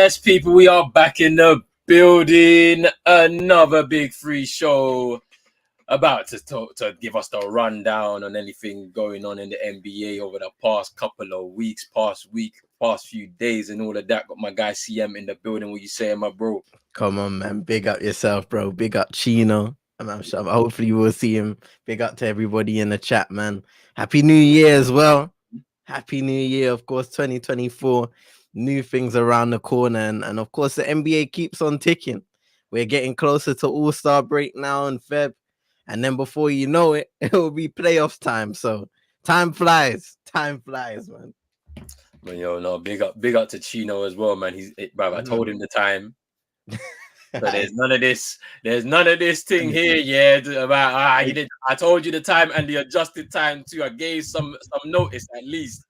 Yes, people, we are back in the building. Another big free show about to give us the rundown on anything going on in the NBA over the past couple of weeks, past few days, and all of that. Got my guy CM in the building. What you saying, my bro? Come on, man. Big up yourself, bro. Big up Chino. I'm sure, hopefully we'll see him. Big up to everybody in the chat, man. Happy New Year as well. Happy New Year, of course, 2024. New things around the corner. And of course, the NBA keeps on ticking. We're getting closer to All-Star break now in Feb. And then before you know it, it will be playoffs time. So time flies. Time flies, man. But no, big up to Chino as well, man. Bro, I told him the time. So there's none of this thing here, about he did. I told you the time and the adjusted time too. I gave some notice at least.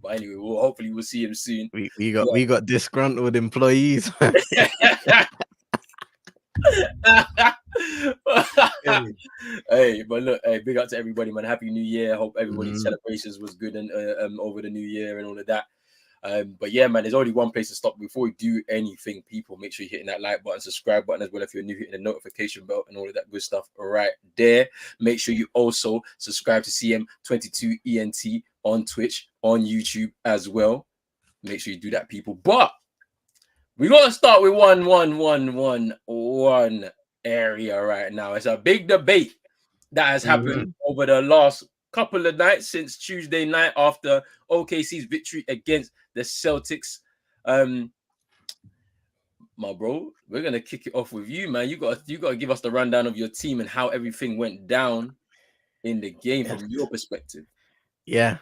But anyway, hopefully we'll see him soon. We got disgruntled employees. Hey, but look, big up to everybody, man. Happy New Year. Hope everybody's celebrations was good and over the New Year and all of that. But yeah, man, there's only one place to stop. Before we do anything, people, make sure you're hitting that like button, subscribe button as well. If you're new, hitting the notification bell and all of that good stuff right there. Make sure you also subscribe to CM22ENT on Twitch, on YouTube as well. Make sure you do that, people. But we're gonna start with one area right now. It's a big debate that has happened over the last couple of nights since Tuesday night after OKC's victory against the Celtics. My bro, we're gonna kick it off with you, man. You got to give us the rundown of your team and how everything went down in the game from your perspective. Yeah,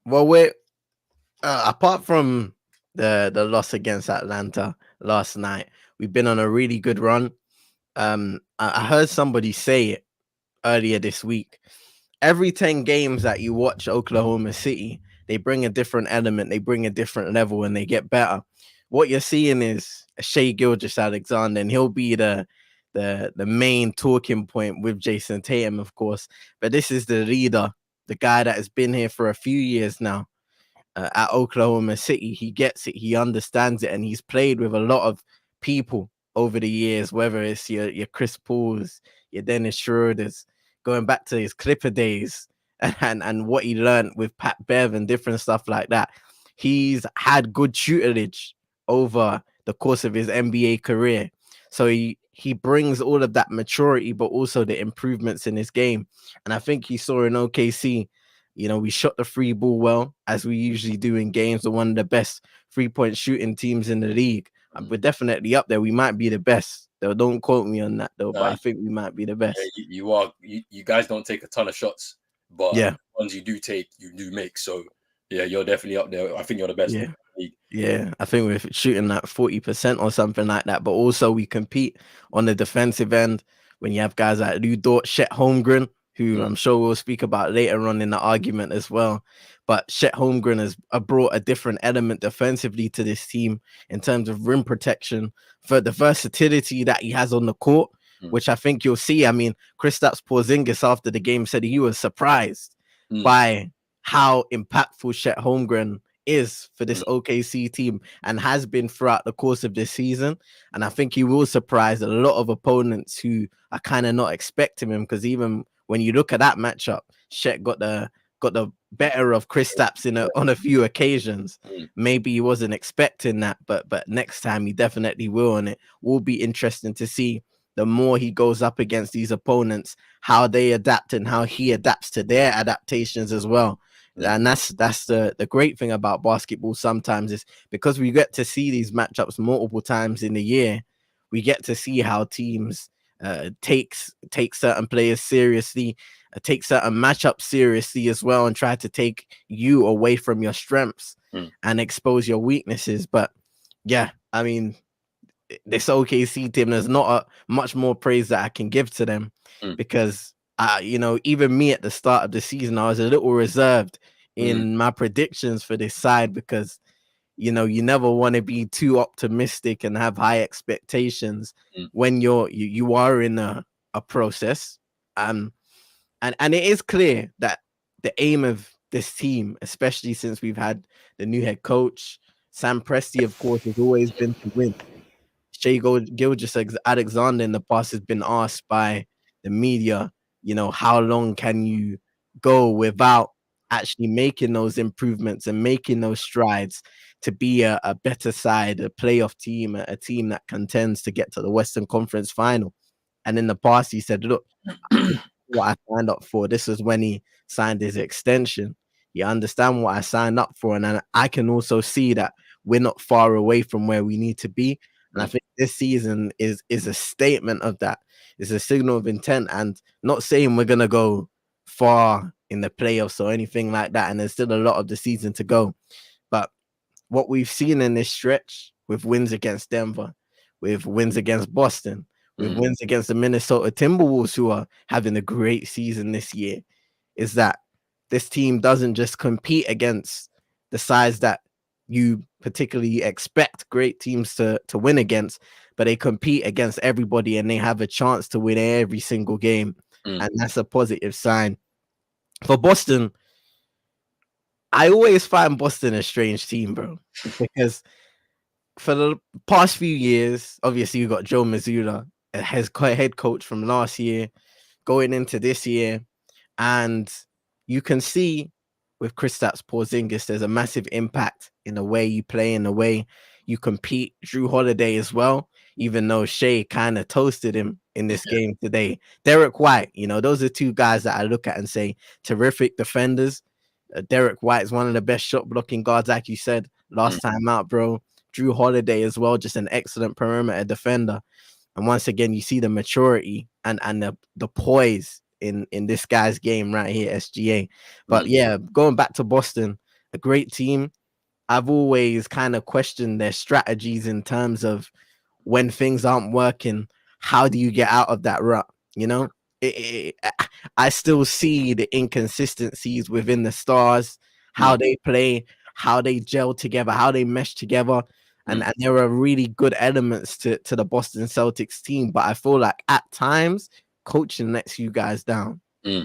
well, we're apart from the loss against Atlanta last night, we've been on a really good run. I heard somebody say it earlier this week. Every 10 games that you watch Oklahoma City, they bring a different element, they bring a different level, and they get better. What you're seeing is Shai Gilgeous-Alexander, and he'll be the main talking point with Jason Tatum, of course. But this is the leader, the guy that has been here for a few years now at Oklahoma City. He gets it, he understands it, and he's played with a lot of people over the years, whether it's your Chris Pauls, your Dennis Schroeder's, going back to his Clipper days and what he learned with Pat Bev and different stuff like that. He's had good tutelage over the course of his NBA career. So he brings all of that maturity, but also the improvements in his game. And I think he saw in OKC, we shot the free ball well, as we usually do in games. We're one of the best 3-point shooting teams in the league. We're definitely up there. We might be the best. Though, don't quote me on that, though, but I think we might be the best. You are. You guys don't take a ton of shots, but yeah, the ones you do take, you do make. So, yeah, you're definitely up there. I think you're the best. Yeah, I think we're shooting at 40% or something like that. But also, we compete on the defensive end when you have guys like Lou Dort, Chet Holmgren, who I'm sure we'll speak about later on in the argument as well. But Chet Holmgren has brought a different element defensively to this team in terms of rim protection, for the versatility that he has on the court, which I think you'll see. I mean, Kristaps Porzingis after the game said he was surprised by how impactful Chet Holmgren is for this OKC team and has been throughout the course of this season. And I think he will surprise a lot of opponents who are kind of not expecting him, because even when you look at that matchup, Chet got the better of Kristaps on a few occasions. Maybe he wasn't expecting that, but next time he definitely will, and it will be interesting to see the more he goes up against these opponents, how they adapt and how he adapts to their adaptations as well. And that's the great thing about basketball sometimes, is because we get to see these matchups multiple times in the year, we get to see how teams take certain players seriously, take certain matchups seriously as well, and try to take you away from your strengths and expose your weaknesses. But yeah, I mean, this OKC team, there's not much more praise that I can give to them, because even me at the start of the season, I was a little reserved in my predictions for this side, because you never want to be too optimistic and have high expectations when you are in a process. And it is clear that the aim of this team, especially since we've had the new head coach, Sam Presti, of course, has always been to win. Shai Gilgeous-Alexander in the past has been asked by the media, how long can you go without actually making those improvements and making those strides to be a better side, a playoff team, a team that contends to get to the Western Conference final. And in the past, he said, look, what I signed up for. This is when he signed his extension. You understand what I signed up for, and I can also see that we're not far away from where we need to be. And I think this season is a statement of that. It's a signal of intent, and not saying we're gonna go far in the playoffs or anything like that. And there's still a lot of the season to go. But what we've seen in this stretch with wins against Denver, with wins against Boston, with wins against the Minnesota Timberwolves, who are having a great season this year, is that this team doesn't just compete against the sides that you particularly expect great teams to win against, but they compete against everybody and they have a chance to win every single game. And that's a positive sign. For Boston, I always find Boston a strange team, bro, because for the past few years, obviously you got Joe Mazzulla, head coach from last year, going into this year, and you can see with Kristaps Porzingis, there's a massive impact in the way you play, in the way you compete. Drew Holiday as well, even though Shai kind of toasted him in this game today. Derek White, those are two guys that I look at and say terrific defenders. Derek White is one of the best shot blocking guards, like you said last time out, bro. Drew Holiday as well, just an excellent perimeter defender. And once again, you see the maturity and the poise in this guy's game right here, SGA. But yeah, going back to Boston, a great team. I've always kind of questioned their strategies in terms of when things aren't working, how do you get out of that rut? I still see the inconsistencies within the stars, how they play, how they gel together, how they mesh together. And there are really good elements to the Boston Celtics team. But I feel like at times, coaching lets you guys down. And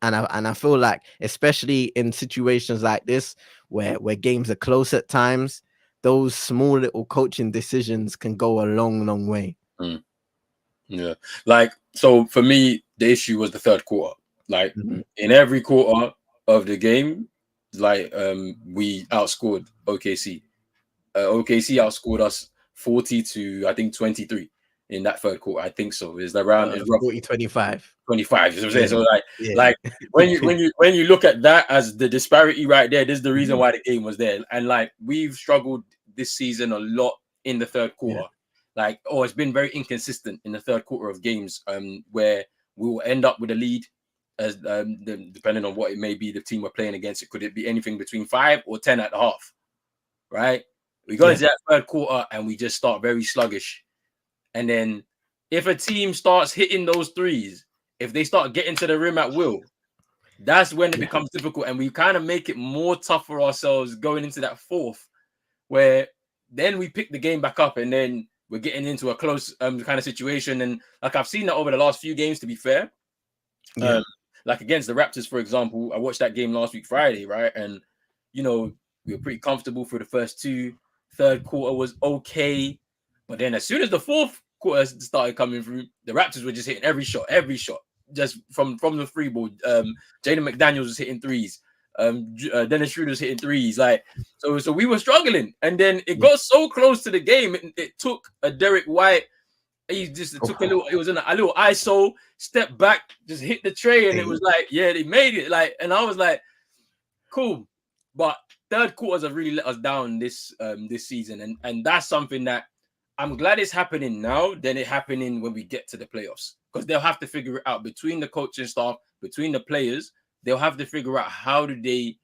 I feel like, especially in situations like this, where games are close at times, those small little coaching decisions can go a long, long way. Yeah. So for me, the issue was the third quarter. In every quarter of the game, we outscored OKC. OKC outscored us 40 to, I think, 23 in that third quarter. I think so. It's around 40-25. 25. You know what I'm saying? So when you look at that as the disparity right there, this is the reason why the game was there. And we've struggled this season a lot in the third quarter. It's been very inconsistent in the third quarter of games, where we will end up with a lead, as depending on what it may be, the team we're playing against. It could it be anything between 5 or 10 at the half, right? We got into that third quarter and we just start very sluggish. And then if a team starts hitting those threes, if they start getting to the rim at will, that's when it becomes difficult. And we kind of make it more tough for ourselves going into that fourth, where then we pick the game back up and then we're getting into a close kind of situation. And I've seen that over the last few games, to be fair. Against the Raptors, for example, I watched that game last week, Friday, right? And, we were pretty comfortable for the first two. Third quarter was okay. But then as soon as the fourth quarter started coming through, the Raptors were just hitting every shot, just from the free ball. Jaden McDaniels was hitting threes. Dennis Schroeder was hitting threes. So we were struggling. And then it got so close to the game, it took a Derek White. He just took it was in a little ISO, step back, just hit the tray, and it was they made it. And I was like, cool. But third quarters have really let us down this season. And that's something that I'm glad it's happening now than it happening when we get to the playoffs. Because they'll have to figure it out between the coaching staff, between the players. They'll have to figure out how do they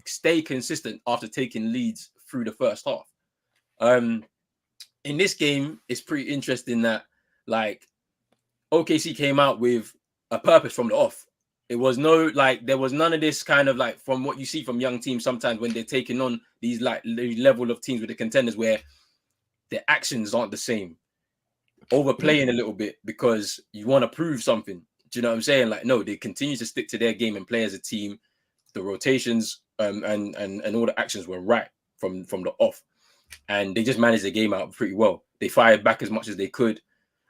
stay consistent after taking leads through the first half. In this game, it's pretty interesting that OKC came out with a purpose from the off. It was there was none of this kind of from what you see from young teams sometimes when they're taking on these level of teams with the contenders where their actions aren't the same. Overplaying a little bit because you want to prove something. Do you know what I'm saying? No, they continue to stick to their game and play as a team. The rotations and all the actions were right from the off. and they just managed the game out pretty well. They fired back as much as they could.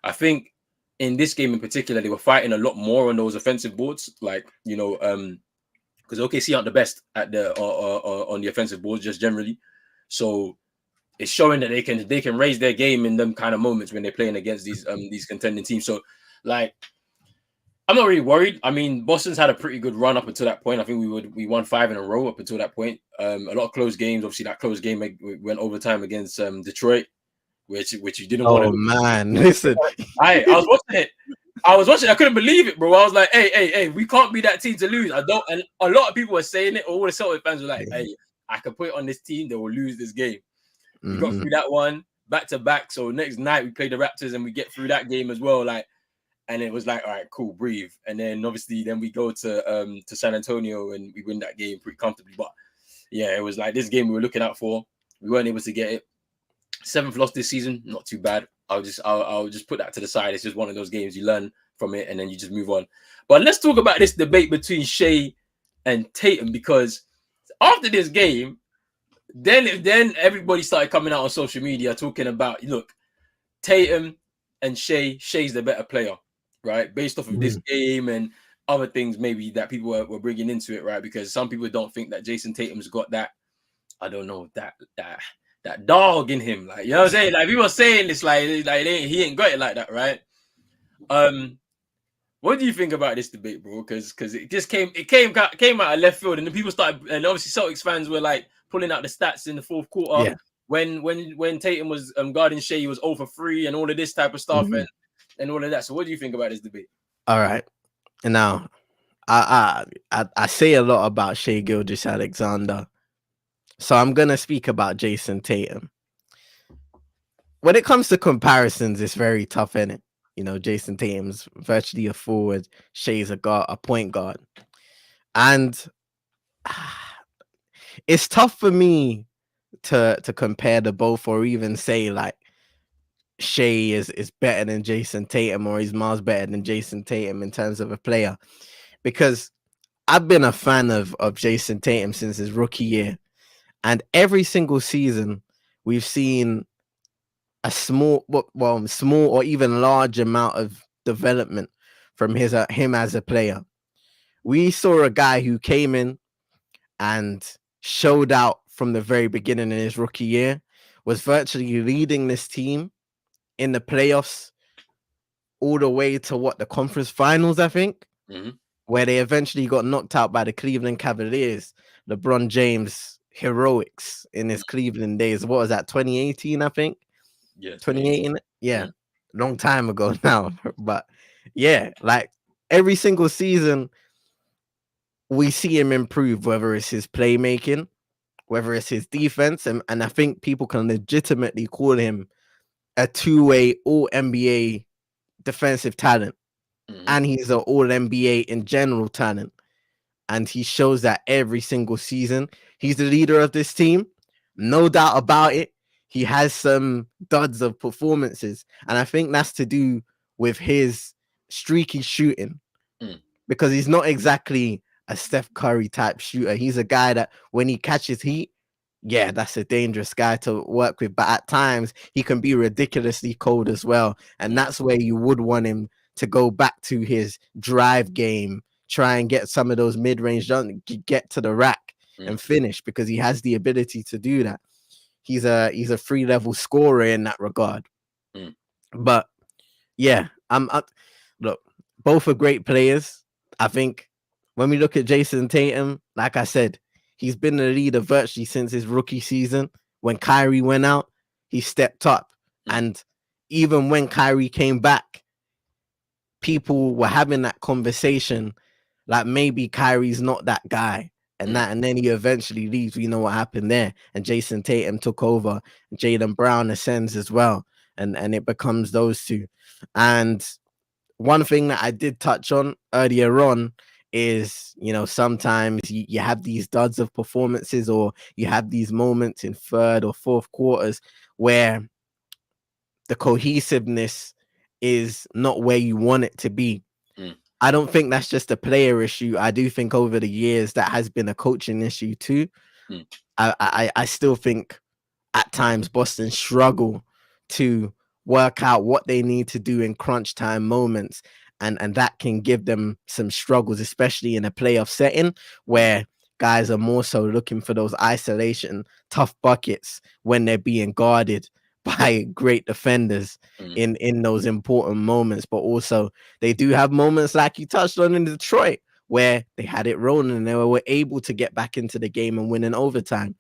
I think in this game in particular, they were fighting a lot more on those offensive boards, like because OKC aren't the best at the on the offensive boards just generally, so it's showing that they can raise their game in them kind of moments when they're playing against these contending teams. So like, I'm not really worried. I mean, Boston's had a pretty good run up until that point. I think we won 5 in a row up until that point. A lot of close games. Obviously, that close game went overtime against Detroit, which you didn't want to. Oh man, listen, I was watching it. I couldn't believe it, bro. I was like, hey, we can't be that team to lose. I don't. And a lot of people were saying it. All the Celtic fans were like, hey, I can put it on this team. They will lose this game. We got through that one back to back. So next night we play the Raptors and we get through that game as well. Like, and it was like, all right, cool, breathe. And then obviously then we go to San Antonio and we win that game pretty comfortably. But yeah, it was like this game we were looking out for. We weren't able to get it. 7th loss this season, not too bad. I'll just put that to the side. It's just one of those games you learn from it and then you just move on. But let's talk about this debate between Shai and Tatum, because after this game, then everybody started coming out on social media talking about, look, Tatum and Shai's the better player, right? Based off of this game and other things maybe that people were bringing into it, right? Because some people don't think that Jason Tatum's got that, I don't know, that dog in him, like, you know what I'm saying? Like, people are saying this, like he ain't got it like that, right? What do you think about this debate, bro? Because it just came out of left field, and the people started, and obviously Celtics fans were like pulling out the stats in the 4th quarter when Tatum was guarding Shai, he was 0 for 3 and all of this type of stuff and all of that. So what do you think about this debate? All right, and now I say a lot about Shai Gilgeous-Alexander. So I'm going to speak about Jason Tatum. When it comes to comparisons, it's very tough, innit? You know, Jason Tatum's virtually a forward, Shai's a point guard. And it's tough for me to compare the both, or even say like Shai is better than Jason Tatum or is miles better than Jason Tatum in terms of a player. Because I've been a fan of Jason Tatum since his rookie year. And every single season, we've seen a small or even large amount of development from him as a player. We saw a guy who came in and showed out from the very beginning in his rookie year, was virtually leading this team in the playoffs all the way to the conference finals, I think, where they eventually got knocked out by the Cleveland Cavaliers. LeBron James heroics in his Cleveland days. What was that, 2018, I think? Yeah, 2018. Yeah, long time ago now. But yeah, like every single season we see him improve, whether it's his playmaking, whether it's his defense, and I think people can legitimately call him a two-way all-NBA defensive talent. And he's an all-NBA in general talent. And he shows that every single season. He's the leader of this team, no doubt about it. He has some duds of performances, and I think that's to do with his streaky shooting, because he's not exactly a Steph Curry type shooter. He's a guy that when he catches heat, yeah, that's a dangerous guy to work with. But at times he can be ridiculously cold as well, and that's where you would want him to go back to his drive game, try and get some of those mid-range, get to the rack and finish, because he has the ability to do that. He's a 3-level scorer in that regard. But yeah, look, both are great players. I think when we look at Jason Tatum, like I said, he's been the leader virtually since his rookie season. When Kyrie went out, he stepped up. And even when Kyrie came back, people were having that conversation like maybe Kyrie's not that guy. And then he eventually leaves. We know what happened there. And Jason Tatum took over. Jaylen Brown ascends as well. And it becomes those two. And one thing that I did touch on earlier on is, you know, sometimes you have these duds of performances, or you have these moments in 3rd or 4th quarters where the cohesiveness is not where you want it to be. I don't think that's just a player issue. I do think over the years that has been a coaching issue too. I still think at times Boston struggle to work out what they need to do in crunch time moments. And that can give them some struggles, especially in a playoff setting where guys are more so looking for those isolation, tough buckets when they're being guarded by great defenders in those important moments. But also they do have moments like you touched on in Detroit where they had it rolling and they were able to get back into the game and win in overtime.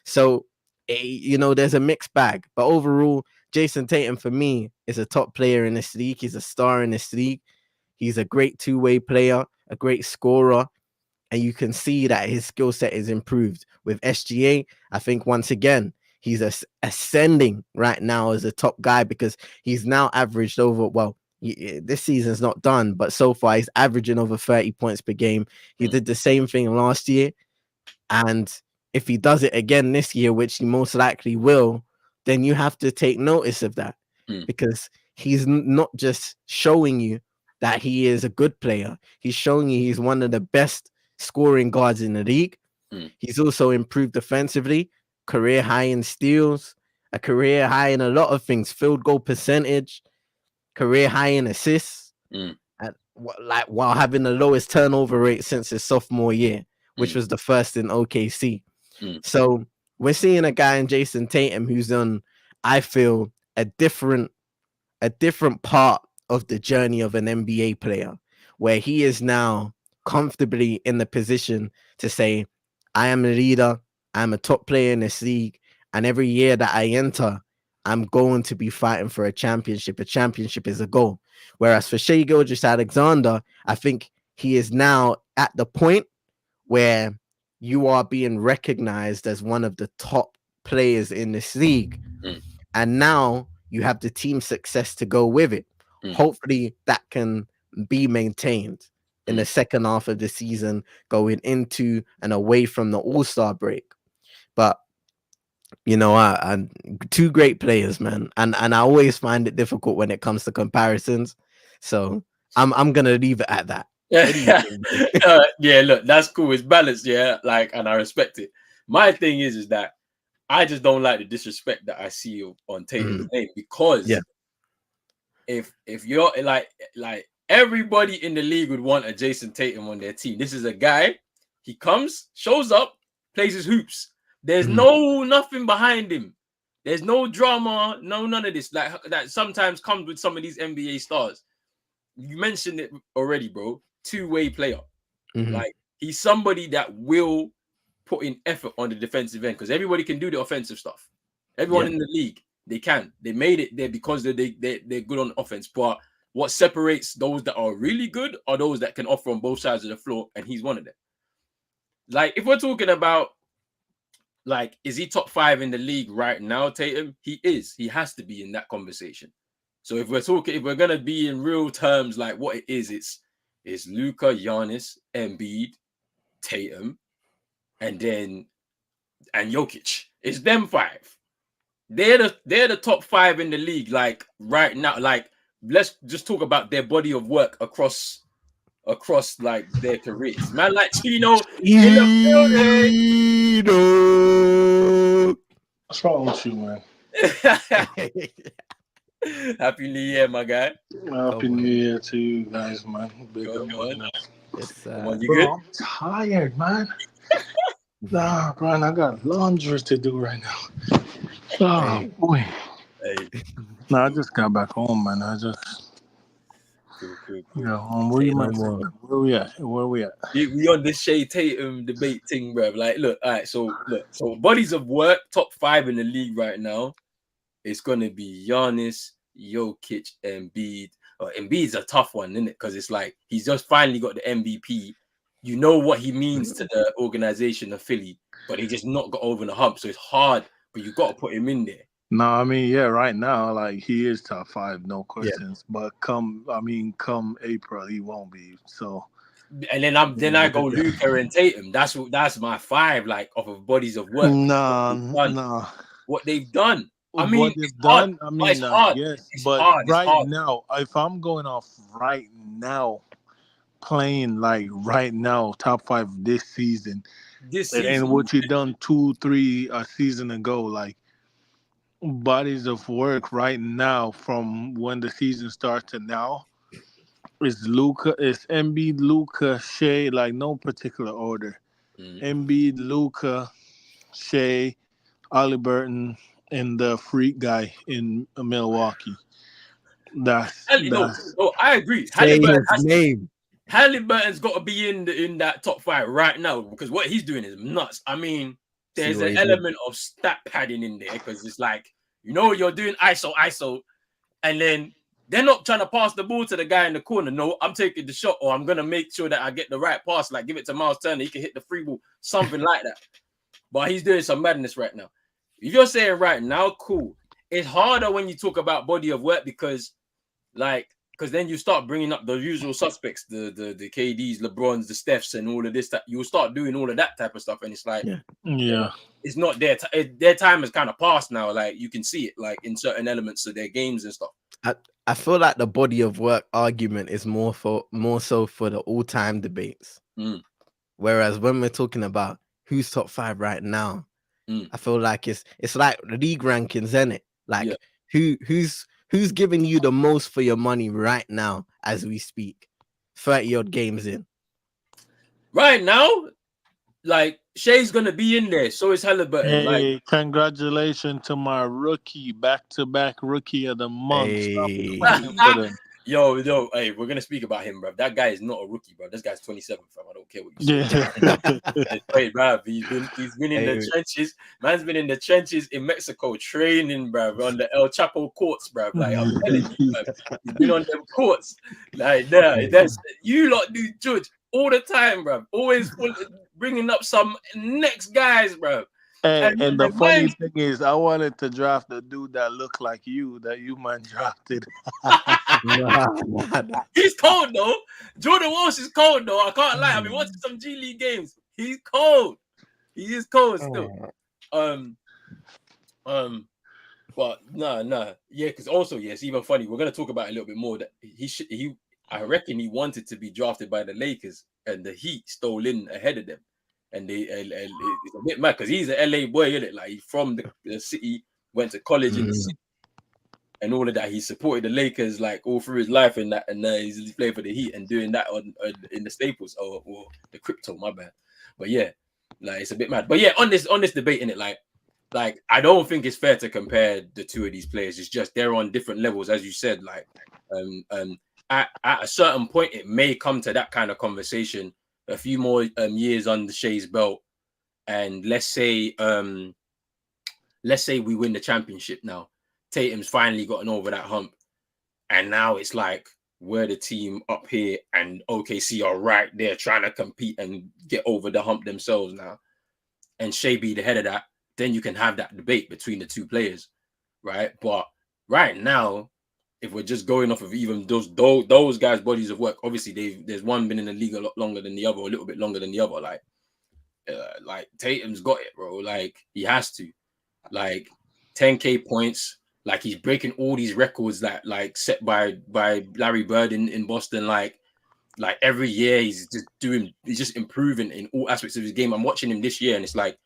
So, there's a mixed bag. But overall, Jason Tatum, for me, is a top player in this league. He's a star in this league. He's a great two-way player, a great scorer. And you can see that his skill set is improved. With SGA, I think once again, he's ascending right now as a top guy because he's now averaged over, this season's not done, but so far he's averaging over 30 points per game. He did the same thing last year. And if he does it again this year, which he most likely will, then you have to take notice of that because he's not just showing you that he is a good player. He's showing you he's one of the best scoring guards in the league. He's also improved defensively, career high in steals, a career high in a lot of things, field goal percentage, career high in assists, while having the lowest turnover rate since his sophomore year, which was the first in OKC. So we're seeing a guy in Jason Tatum who's on, I feel, a different part of the journey of an NBA player, where he is now comfortably in the position to say, I am a leader, I'm a top player in this league, and every year that I enter, I'm going to be fighting for a championship. A championship is a goal. Whereas for Shai Gilgeous-Alexander, I think he is now at the point where you are being recognized as one of the top players in this league. And now you have the team success to go with it. Hopefully that can be maintained in the second half of the season, going into and away from the All-Star break. But I two great players, man, and I always find it difficult when it comes to comparisons. So I'm gonna leave it at that. What do you think? Yeah, look, that's cool. It's balanced, yeah. And I respect it. My thing is that I just don't like the disrespect that I see on Tatum's name because if you're like everybody in the league would want a Jason Tatum on their team. This is a guy. He comes, shows up, plays his hoops. There's nothing behind him. There's no drama, none of this. That sometimes comes with some of these NBA stars. You mentioned it already, bro. Two-way player. He's somebody that will put in effort on the defensive end because everybody can do the offensive stuff. Everyone in the league, they can. They made it there because they're good on offense. But what separates those that are really good are those that can offer on both sides of the floor, and he's one of them. If we're talking about is he top 5 in the league right now, Tatum? He is. He has to be in that conversation. So if we're gonna be in real terms, what it is, it's Luka, Giannis, Embiid, Tatum, and Jokic. It's them 5. They're the top 5 in the league, right now. Let's just talk about their body of work across their careers. Man, Chino in the building. What's wrong with you, man? Happy New Year, my guy. Happy New Year to you guys, man. Big up, man. You good? I'm tired, man. Nah, Brian, I got laundry to do right now. Oh, boy. Hey. Nah, I just got back home, man. Cool. Yeah, where you at? Where we at? We on this Shai Tatum debate thing, bro. Look, all right. So bodies of work, top 5 in the league right now. It's gonna be Giannis, Jokic, Embiid. Embiid's a tough one, isn't it? Because it's he's just finally got the MVP. You know what he means to the organization of Philly, but he just not got over the hump. So it's hard, but you got to put him in there. No, I mean, right now, he is top 5, no questions. Yeah. But come April, he won't be. So, and then I go Luka and Tatum. That's my 5, off of bodies of work. Nah. What they've done. I mean, what they've done. Hard. I mean, it's hard. Yes, it's but hard. Right now, if I'm going off right now, playing right now, top 5 this season. And what you done 2-3 a season ago, bodies of work right now from when the season starts to now is Luca, is Embiid, Luca, Shea, like no particular order. Mm. Embiid, Luca, Shea, Burton, and the freak guy in Milwaukee. No, That's no, I agree. Say his name. Halliburton's got to be in that top 5 right now because what he's doing is nuts. I mean, See there's what an he did. element of stat padding in there because it's like, you're doing ISO, and then they're not trying to pass the ball to the guy in the corner. No, I'm taking the shot, or I'm gonna make sure that I get the right pass, like give it to Miles Turner, he can hit the free ball, something like that. But he's doing some madness right now. If you're saying right now, cool. It's harder when you talk about body of work because then you start bringing up the usual suspects, the KDs, LeBrons, the Stephs, and all of this. That you'll start doing all of that type of stuff, and it's like, it's not their their time has kind of passed now. Like you can see it, like in certain elements of their games and stuff. I feel like the body of work argument is more so for the all-time debates. Whereas when we're talking about who's top 5 right now, I feel like it's like league rankings, isn't it? Like who's giving you the most for your money right now as we speak, 30 odd games in. Right now, like Shai's gonna be in there, so is Halliburton. Hey, like, congratulations to my rookie, back-to-back rookie of the month. Hey. Yo, hey, we're gonna speak about him, bro. That guy is not a rookie, bro. This guy's 27, fam. I don't care what you say. Wait, bro. He's been in the trenches. Man's been in the trenches in Mexico training, bro, on the El Chapo courts, bro. Like I'm telling you, bro. He's been on them courts. Like, that's you lot do judge all the time, bro. Always bringing up some next guys, bro. Hey, and the funny thing is, I wanted to draft the dude that looked like you, that you man drafted. He's cold though. Jordan Walsh is cold though. I can't lie. I've been watching some G League games. He's cold. He is cold still. But nah. Yeah, because also, it's even funny. We're gonna talk about it a little bit more. That I reckon he wanted to be drafted by the Lakers, and the Heat stole in ahead of them. And it's a bit mad because he's an LA boy, isn't it? Like he's from the city, went to college in the city, and all of that. He supported the Lakers like all through his life, and that, and he's playing for the Heat and doing that in the Staples or the Crypto. My bad, but yeah, like it's a bit mad. But yeah, on this debate in it, like I don't think it's fair to compare the two of these players. It's just they're on different levels, as you said. Like at a certain point, it may come to that kind of conversation. A few more years under Shai's belt, and let's say we win the championship now. Tatum's finally gotten over that hump, and now it's like we're the team up here, and OKC are right there trying to compete and get over the hump themselves now, and Shai be the head of that. Then you can have that debate between the two players, right? But right now, if we're just going off of even those guys' bodies of work, obviously there's one been in the league a lot longer than the other, a little bit longer than the other. Like Tatum's got it, bro. Like he has to, like 10K points. Like he's breaking all these records that like set by Larry Bird in Boston. Like every year he's just improving in all aspects of his game. I'm watching him this year, and it's like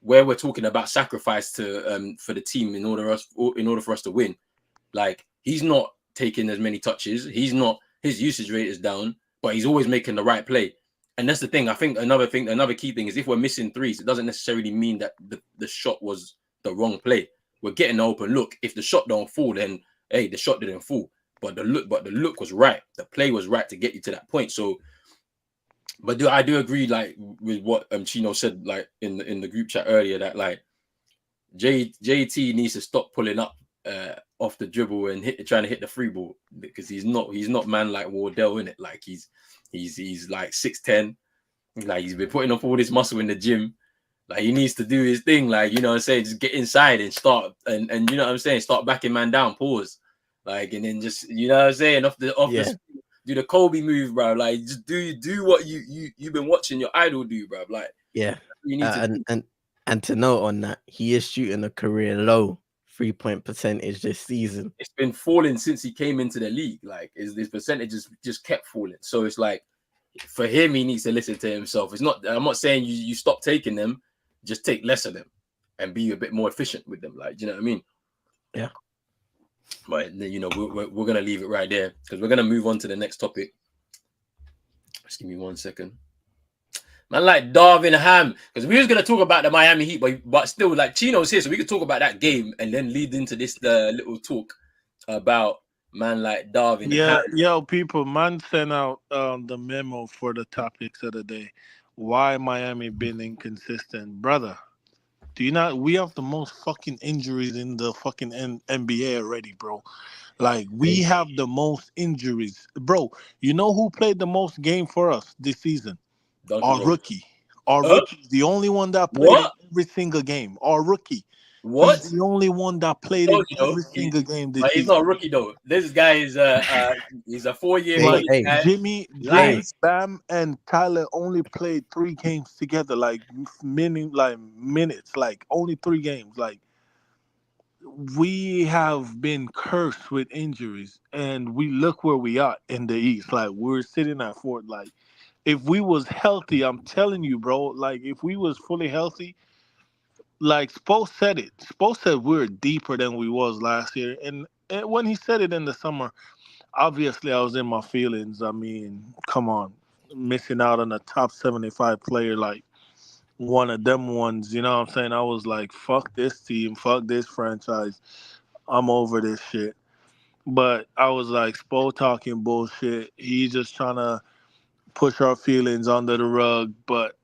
where we're talking about sacrifice to for the team in order for us to win. Like he's not taking as many touches. His usage rate is down, but he's always making the right play. And that's the thing. I think another key thing is if we're missing threes, it doesn't necessarily mean that the shot was the wrong play. We're getting an open look. If the shot don't fall, then hey, the shot didn't fall. But the look was right. The play was right to get you to that point. So, but I do agree like with what Chino said like in the group chat earlier that like JT needs to stop pulling up off the dribble and trying to hit the free ball because he's not man like Wardell in it. Like he's like 6'10", like he's been putting up all this muscle in the gym. Like he needs to do his thing, like, you know what I'm saying, just get inside and start and you know what I'm saying, start backing man down, pause, like, and then just, you know what I'm saying, off the do the Kobe move, bro. Like just do what you've been watching your idol do, bro. Like you need to and to note on that, he is shooting a career low 3-point percentage this season. It's been falling since he came into the league. Like his percentage just kept falling. So it's like for him, he needs to listen to himself. It's not. I'm not saying you stop taking them, just take less of them and be a bit more efficient with them. Like, do you know what I mean? Yeah. But you know, we're gonna leave it right there because we're gonna move on to the next topic. Just give me 1 second. Man, like Darvin Ham, because we was gonna talk about the Miami Heat, but still, like Chino's here, so we could talk about that game and then lead into this little talk about man like Darvin Ham. Yo, people, man sent out the memo for the topics of the day. Why Miami been inconsistent, brother? Do you not? We have the most fucking injuries in the fucking NBA already, bro. Like we have the most injuries, bro. You know who played the most game for us this season? Duncan Our Robinson. rookie. Our rookie is the only one that played in What? every single game. Our rookie. What? He's the only one that played in Told you though. every single game this But he's season. not a rookie though. This guy is he's a 4-year Hey, Like college hey, guy. Jimmy, Lies. Bam, and Tyler only played 3 games together, like minutes, like only 3 games. Like we have been cursed with injuries, and we look where we are in the East. Like we're sitting at fourth. Like if we was healthy, I'm telling you, bro. Like if we was fully healthy, like Spo said it. Spo said we're deeper than we was last year, and when he said it in the summer, obviously I was in my feelings. I mean, come on, missing out on a top 75 player like one of them ones. You know what I'm saying? I was like, fuck this team, fuck this franchise. I'm over this shit. But I was like, Spo talking bullshit. He's just trying to push our feelings under the rug. But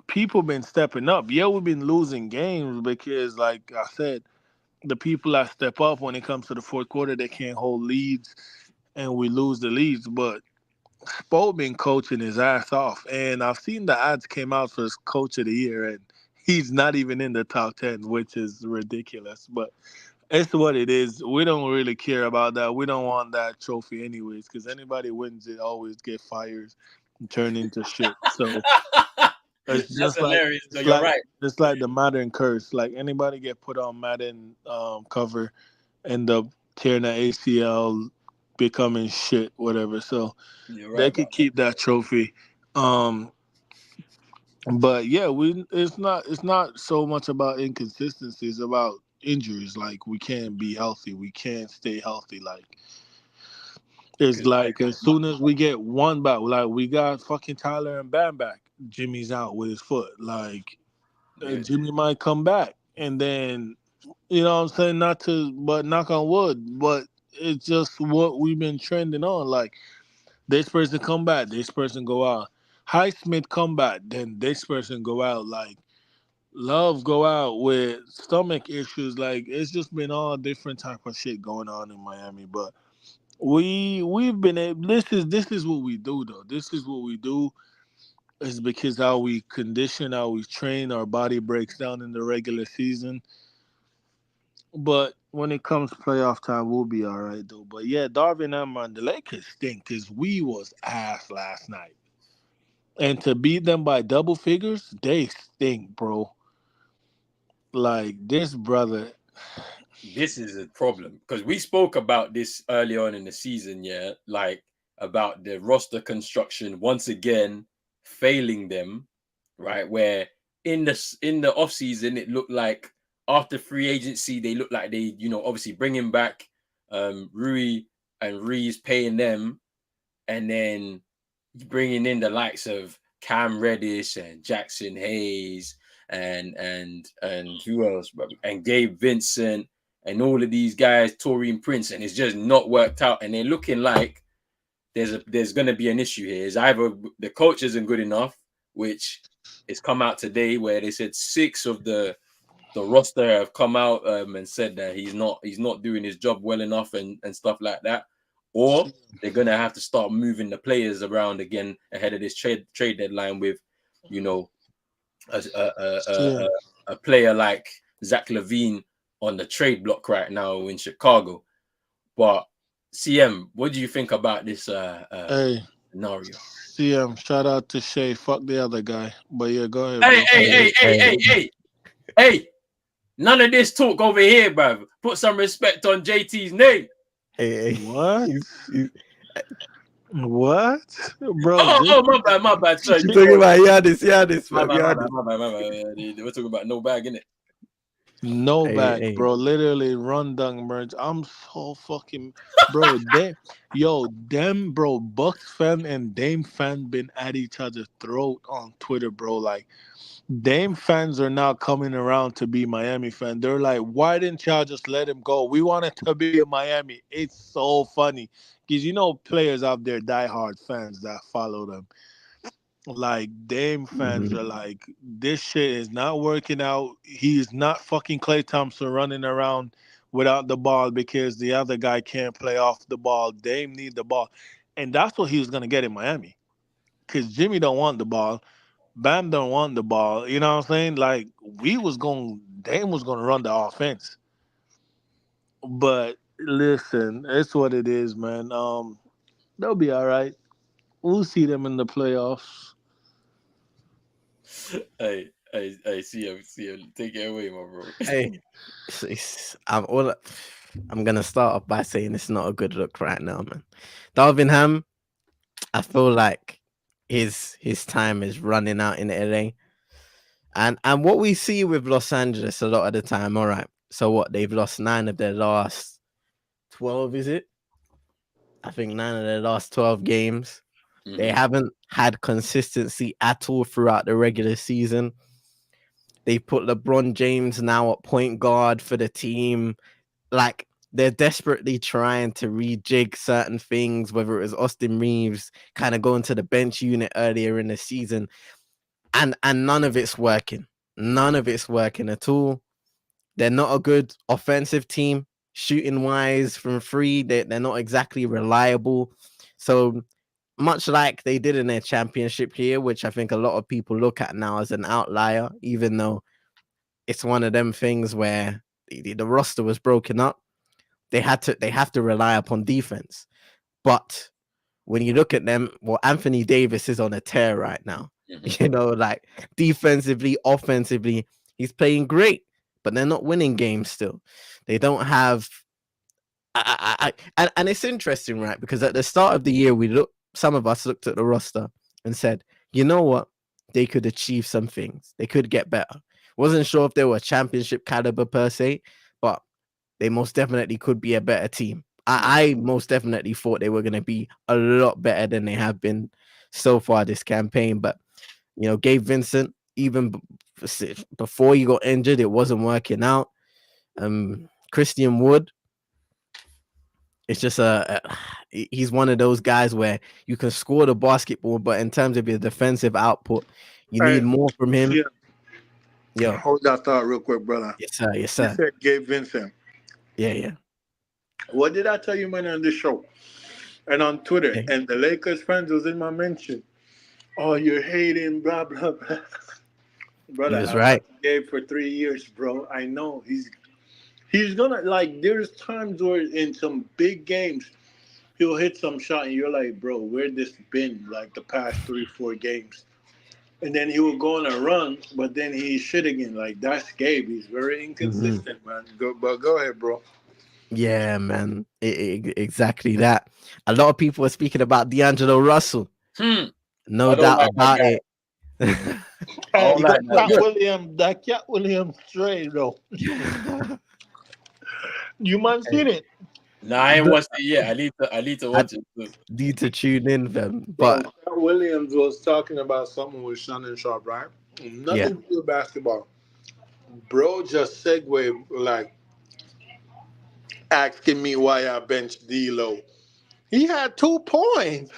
people been stepping up. Yeah, we've been losing games because, like I said, the people that step up when it comes to the fourth quarter, they can't hold leads, and we lose the leads. But Spo been coaching his ass off, and I've seen the ads came out for his coach of the year, and he's not even in the top 10, which is ridiculous. But it's what it is. We don't really care about that. We don't want that trophy anyways, because anybody wins it always get fired and turn into shit. So it's That's just like hilarious. No, you're right. it's like the Madden curse. Like anybody get put on Madden cover, end up tearing the ACL, becoming shit, whatever. So You're they right, bro. could keep that trophy. Um, but yeah, we it's not so much about inconsistency. It's about injuries. Like we can't be healthy. We can't stay healthy. Like it's Because like as soon as we get one back, like we got fucking Tyler and Bam back, Jimmy's out with his foot. Like yeah, Jimmy might come back, and then you know what I'm saying. Not to, but knock on wood, but it's just what we've been trending on. Like this person come back, this person go out. Highsmith come back, then this person go out. Like Love go out with stomach issues. Like it's just been all different type of shit going on in Miami. But we've been able. This is what we do though. This is what we do. Is because how we condition, how we train, our body breaks down in the regular season. But when it comes to playoff time, we'll be all right though. But yeah, Darvin and man, the Lakers stink because we was ass last night. And to beat them by double figures, they stink, bro. Like this brother. this is a problem because we spoke about this early on in the season, yeah, like about the roster construction once again failing them, right? Where in the off season it looked like after free agency they looked like they, you know, obviously bringing back Rui and Reeves paying them, and then bringing in the likes of Cam Reddish and Jackson Hayes and who else, and Gabe Vincent and all of these guys, Torian Prince, and it's just not worked out. And they're looking like there's going to be an issue here. Is either the coach isn't good enough, which it's come out today where they said 6 of the roster have come out and said that he's not doing his job well enough and stuff like that, or they're gonna have to start moving the players around again ahead of this trade deadline with, you know, Yeah. a player like Zach LaVine on the trade block right now in Chicago. But CM, what do you think about this Hey, scenario? CM, shout out to Shai. Fuck the other guy. But yeah, go ahead, Hey, bro. hey, hey, hey, hey, hey, hey! None of this talk over here, bruv. Put some respect on JT's name. hey. What? You What? Bro, Oh, my bad. Sorry, talking about Giannis, my fam, bad, my Giannis. bad, my bad, my bad. We're talking about no bag, innit? No Hey, bags, hey, bro. Literally run down merge. I'm so fucking bro. Them bro. Bucks fan and Dame fan been at each other's throat on Twitter, bro. Like Dame fans are now coming around to be Miami fan. They're like, why didn't y'all just let him go? We wanted to be in Miami. It's so funny because you know players out there, diehard fans that follow them. Like Dame fans mhm, are like, this shit is not working out. He is not fucking Klay Thompson running around without the ball because the other guy can't play off the ball. Dame need the ball, and that's what he was gonna get in Miami. Cause Jimmy don't want the ball, Bam don't want the ball. You know what I'm saying? Like Dame was gonna run the offense. But listen, it's what it is, man. They'll be all right. We'll see them in the playoffs. See him. Take it away, my bro. hey. I'm gonna start off by saying it's not a good look right now, man. Darvin Ham, I feel like his time is running out in LA. And what we see with Los Angeles a lot of the time, all right. So what? They've lost 9 of their last 12, is it? I think 9 of their last 12 games. They Hmm. haven't had consistency at all throughout the regular season. They put LeBron James now at point guard for the team. Like they're desperately trying to rejig certain things, whether it was Austin Reeves kind of going to the bench unit earlier in the season, and none of it's working. None of it's working at all. They're not a good offensive team. Shooting wise from free, they're not exactly reliable. So much like they did in their championship here, which I think a lot of people look at now as an outlier, even though it's one of them things where the roster was broken up. They have to rely upon defense. But when you look at them, well, Anthony Davis is on a tear right now. Hmm. Like defensively, offensively, he's playing great, but they're not winning games still. They don't have. And it's interesting, right? Because at the start of the year, some of us looked at the roster and said, you know what? They could achieve some things. They could get better. Wasn't sure if they were championship caliber per se, but they most definitely could be a better team. I most definitely thought they were going to be a lot better than they have been so far this campaign. But, Gabe Vincent, even before he got injured, it wasn't working out. Christian Wood, it's just he's one of those guys where you can score the basketball, but in terms of his defensive output, you Hey, need more from him. yeah, Yo, hold that thought real quick, brother. yes, sir. Yes, You sir. said Gabe Vincent. Yeah, yeah. What did I tell you, man, on this show and on Twitter? Hey, And the Lakers fans was in my mention. Oh, you're hating, blah blah blah. he Brother, was I right. watched Gabe for 3 years, bro. I know he's gonna like. There's times where in some big games he'll hit some shot and you're like, bro, where this been like the past 3 4 games? And then he will go on a run, but then he's shit again. Like that's Gabe. He's very Mhm. inconsistent, man. Go ahead, bro. Yeah, man. Exactly that. A lot of people are speaking about D'Angelo Russell. Hmm. No I don't doubt like that about guy. it. I Hey, don't he like got that guy. That Cat Williams straight though. You man seen it, Nah, I ain't The- watched it yet. I need to I watch it too. need to tune in, them. bro? But Cat Williams was talking about something with Shannon Sharp, right? yeah. Nothing to do with basketball. Bro, just segue like asking me why I benched D'Lo. He had 2 points.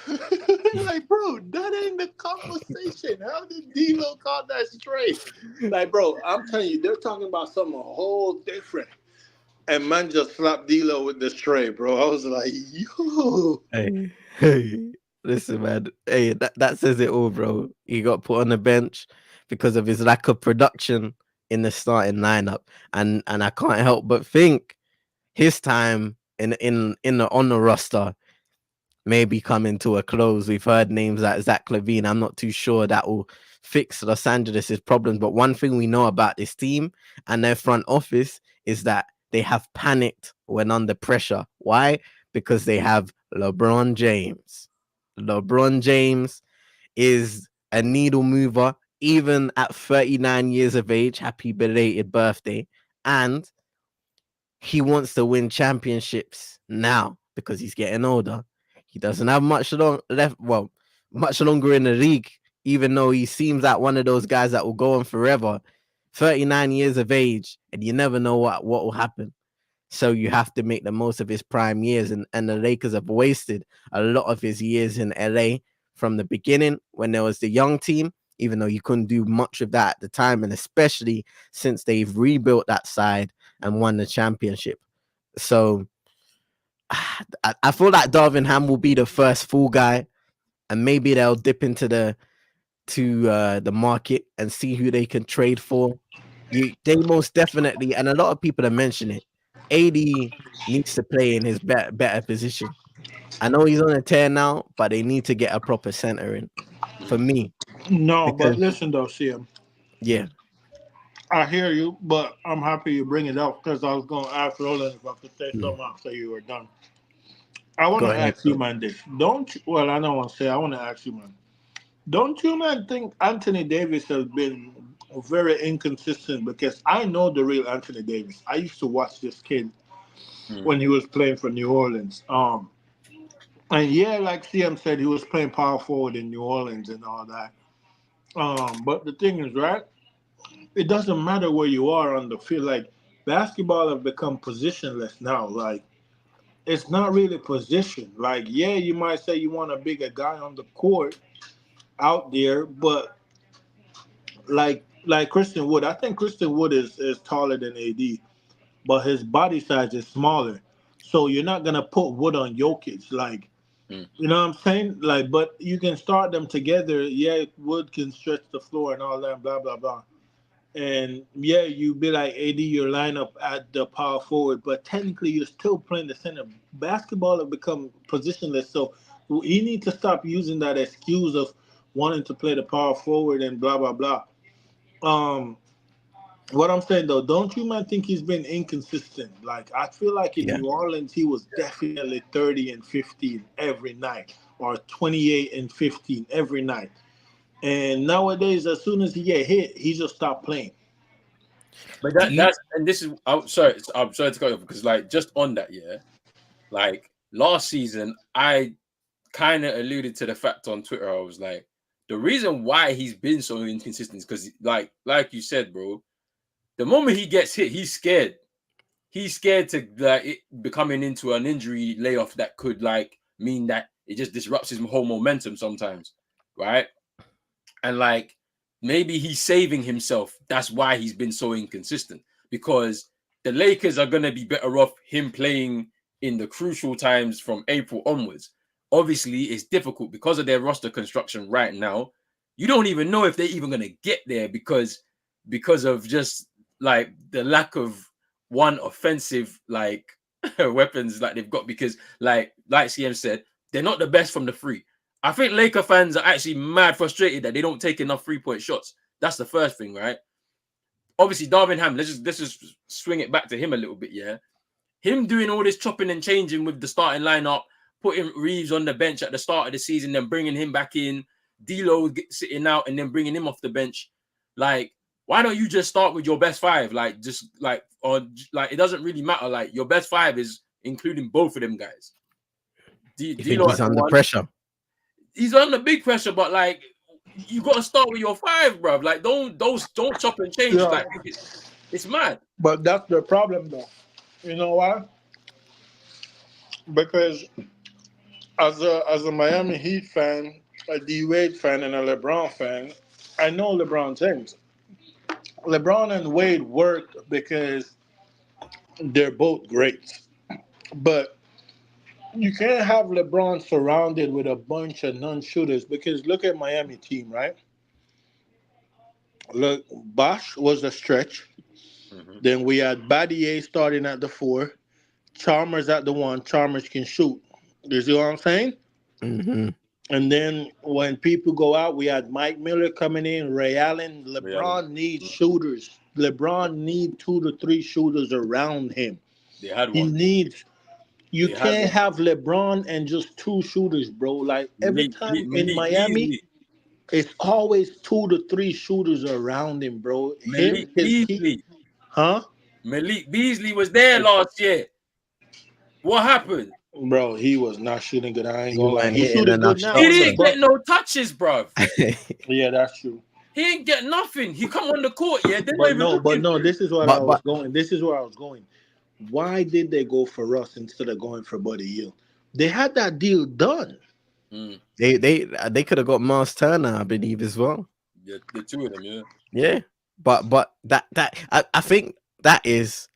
Like, bro, that ain't the conversation. How did D'Lo call that straight? Like, bro, I'm telling you, they're talking about something whole different. And man just slapped D'Lo with the stray, bro. I was like, yo. Hey, hey, listen, man. Hey, that says it all, bro. He got put on the bench because of his lack of production in the starting lineup, and I can't help but think his time in the on the roster may be coming to a close. We've heard names like Zach LaVine. I'm not too sure that will fix Los Angeles' problems. But one thing we know about this team and their front office is that they have panicked when under pressure. Why? Because they have LeBron James. LeBron James is a needle mover, even at 39 years of age. Happy belated birthday. and he wants to win championships now because he's getting older. He doesn't have much left. Well, much longer in the league, even though he seems like one of those guys that will go on forever. 39 years of age, and you never know what will happen. So you have to make the most of his prime years, and the Lakers have wasted a lot of his years in LA from the beginning when there was the young team, even though you couldn't do much of that at the time, and especially since they've rebuilt that side and won the championship. So I feel like Darvin Ham will be the first full guy, and maybe they'll dip into the market and see who they can trade for. They most definitely, and a lot of people are mentioning it. AD needs to play in his better position. I know he's on a tear now, but they need to get a proper center in for me No, but because listen though, CM, yeah, I hear you, but I'm happy you bring it up because I was going to ask Roland if I could say mm, something after you were done. I want go to ahead, ask you, bro. man, this. Don't you, well, I don't want to say, I want to ask you, man. Don't you, man, think Anthony Davis has been very inconsistent? Because I know the real Anthony Davis. I used to watch this kid Mm. when he was playing for New Orleans. And yeah, like CM said, he was playing power forward in New Orleans and all that. But the thing is, right? It doesn't matter where you are on the field. Like basketball have become positionless now. Like it's not really position. Like yeah, you might say you want a bigger guy on the court out there, but like Christian Wood, I think Christian Wood is taller than AD, but his body size is smaller. So you're not gonna put Wood on Jokic. Like Mm. you know what I'm saying? Like, but you can start them together. Yeah, Wood can stretch the floor and all that, blah blah blah. And yeah, you be like AD, your lineup at the power forward, but technically you're still playing the center. Basketball have become positionless, so you need to stop using that excuse of wanting to play the power forward and blah blah blah. Um, what I'm saying though, don't you man think he's been inconsistent? Like I feel like in Yeah, New Orleans he was definitely 30 and 15 every night, or 28 and 15 every night. And nowadays, as soon as he get hit, he just stop playing. But do you? that's and this is I'm sorry to cut you off because like just on that, yeah, like last season, I kind of alluded to the fact on Twitter. I was like, the reason why he's been so inconsistent is because like you said, bro, the moment he gets hit, he's scared. He's scared to like it becoming into an injury layoff that could like mean that it just disrupts his whole momentum sometimes, right? And like maybe he's saving himself. That's why he's been so inconsistent because the Lakers are going to be better off him playing in the crucial times from April onwards. Obviously, it's difficult because of their roster construction right now. You don't even know if they're even going to get there because of just like the lack of one offensive like weapons like they've got because like CM said, they're not the best from the free. I think Laker fans are actually mad frustrated that they don't take enough 3-point shots. That's the first thing, right? Obviously, Darvin Ham, let's just swing it back to him a little bit, yeah. Him doing all this chopping and changing with the starting lineup, putting Reeves on the bench at the start of the season, then bringing him back in, D'Lo sitting out, and then bringing him off the bench. Like, why don't you just start with your best five? Like, just like, or like, it doesn't really matter. Like, your best five is including both of them guys. You think D'Lo at he's the under one, pressure? he's under big pressure, but like you got to start with your five, bro. Like don't chop and change. Yeah, Like it's mad. but that's the problem, though. You know why? Because as a Miami Heat fan, a D Wade fan, and a LeBron fan, I know LeBron James. LeBron and Wade work because they're both great, but you can't have LeBron surrounded with a bunch of non-shooters because look at Miami team, right? Look, Bosh was a stretch. Mm-hmm. Then we had Badier starting at the four, Chalmers at the one. Chalmers can shoot. You see what I'm saying? Mm-hmm. And then when people go out, we had Mike Miller coming in, Ray Allen. Really. LeBron needs shooters. LeBron need 2 to 3 shooters around him. They had He one. needs. You They had can't one. have LeBron and just 2 shooters, bro. Like every time in Malik Miami, Beasley. it's always 2 to 3 shooters around him, bro. Him, Malik his team, Beasley. huh? Malik Beasley was there last year. What happened? Bro, he was not shooting good. I ain't You gonna lie. weren't He's hitting shooting enough good now. He shots. didn't get no touches, bruv. Yeah, that's true. He ain't get nothing. He come on the court, yeah. They're not But even no, looking for him. this is what But I was going. This is where I was going. Why did they go for Russ instead of going for Buddy Hield? They had that deal done. they could have got Miles Turner, I believe, as well. Yeah, the two of them, yeah. Yeah, but that I think that is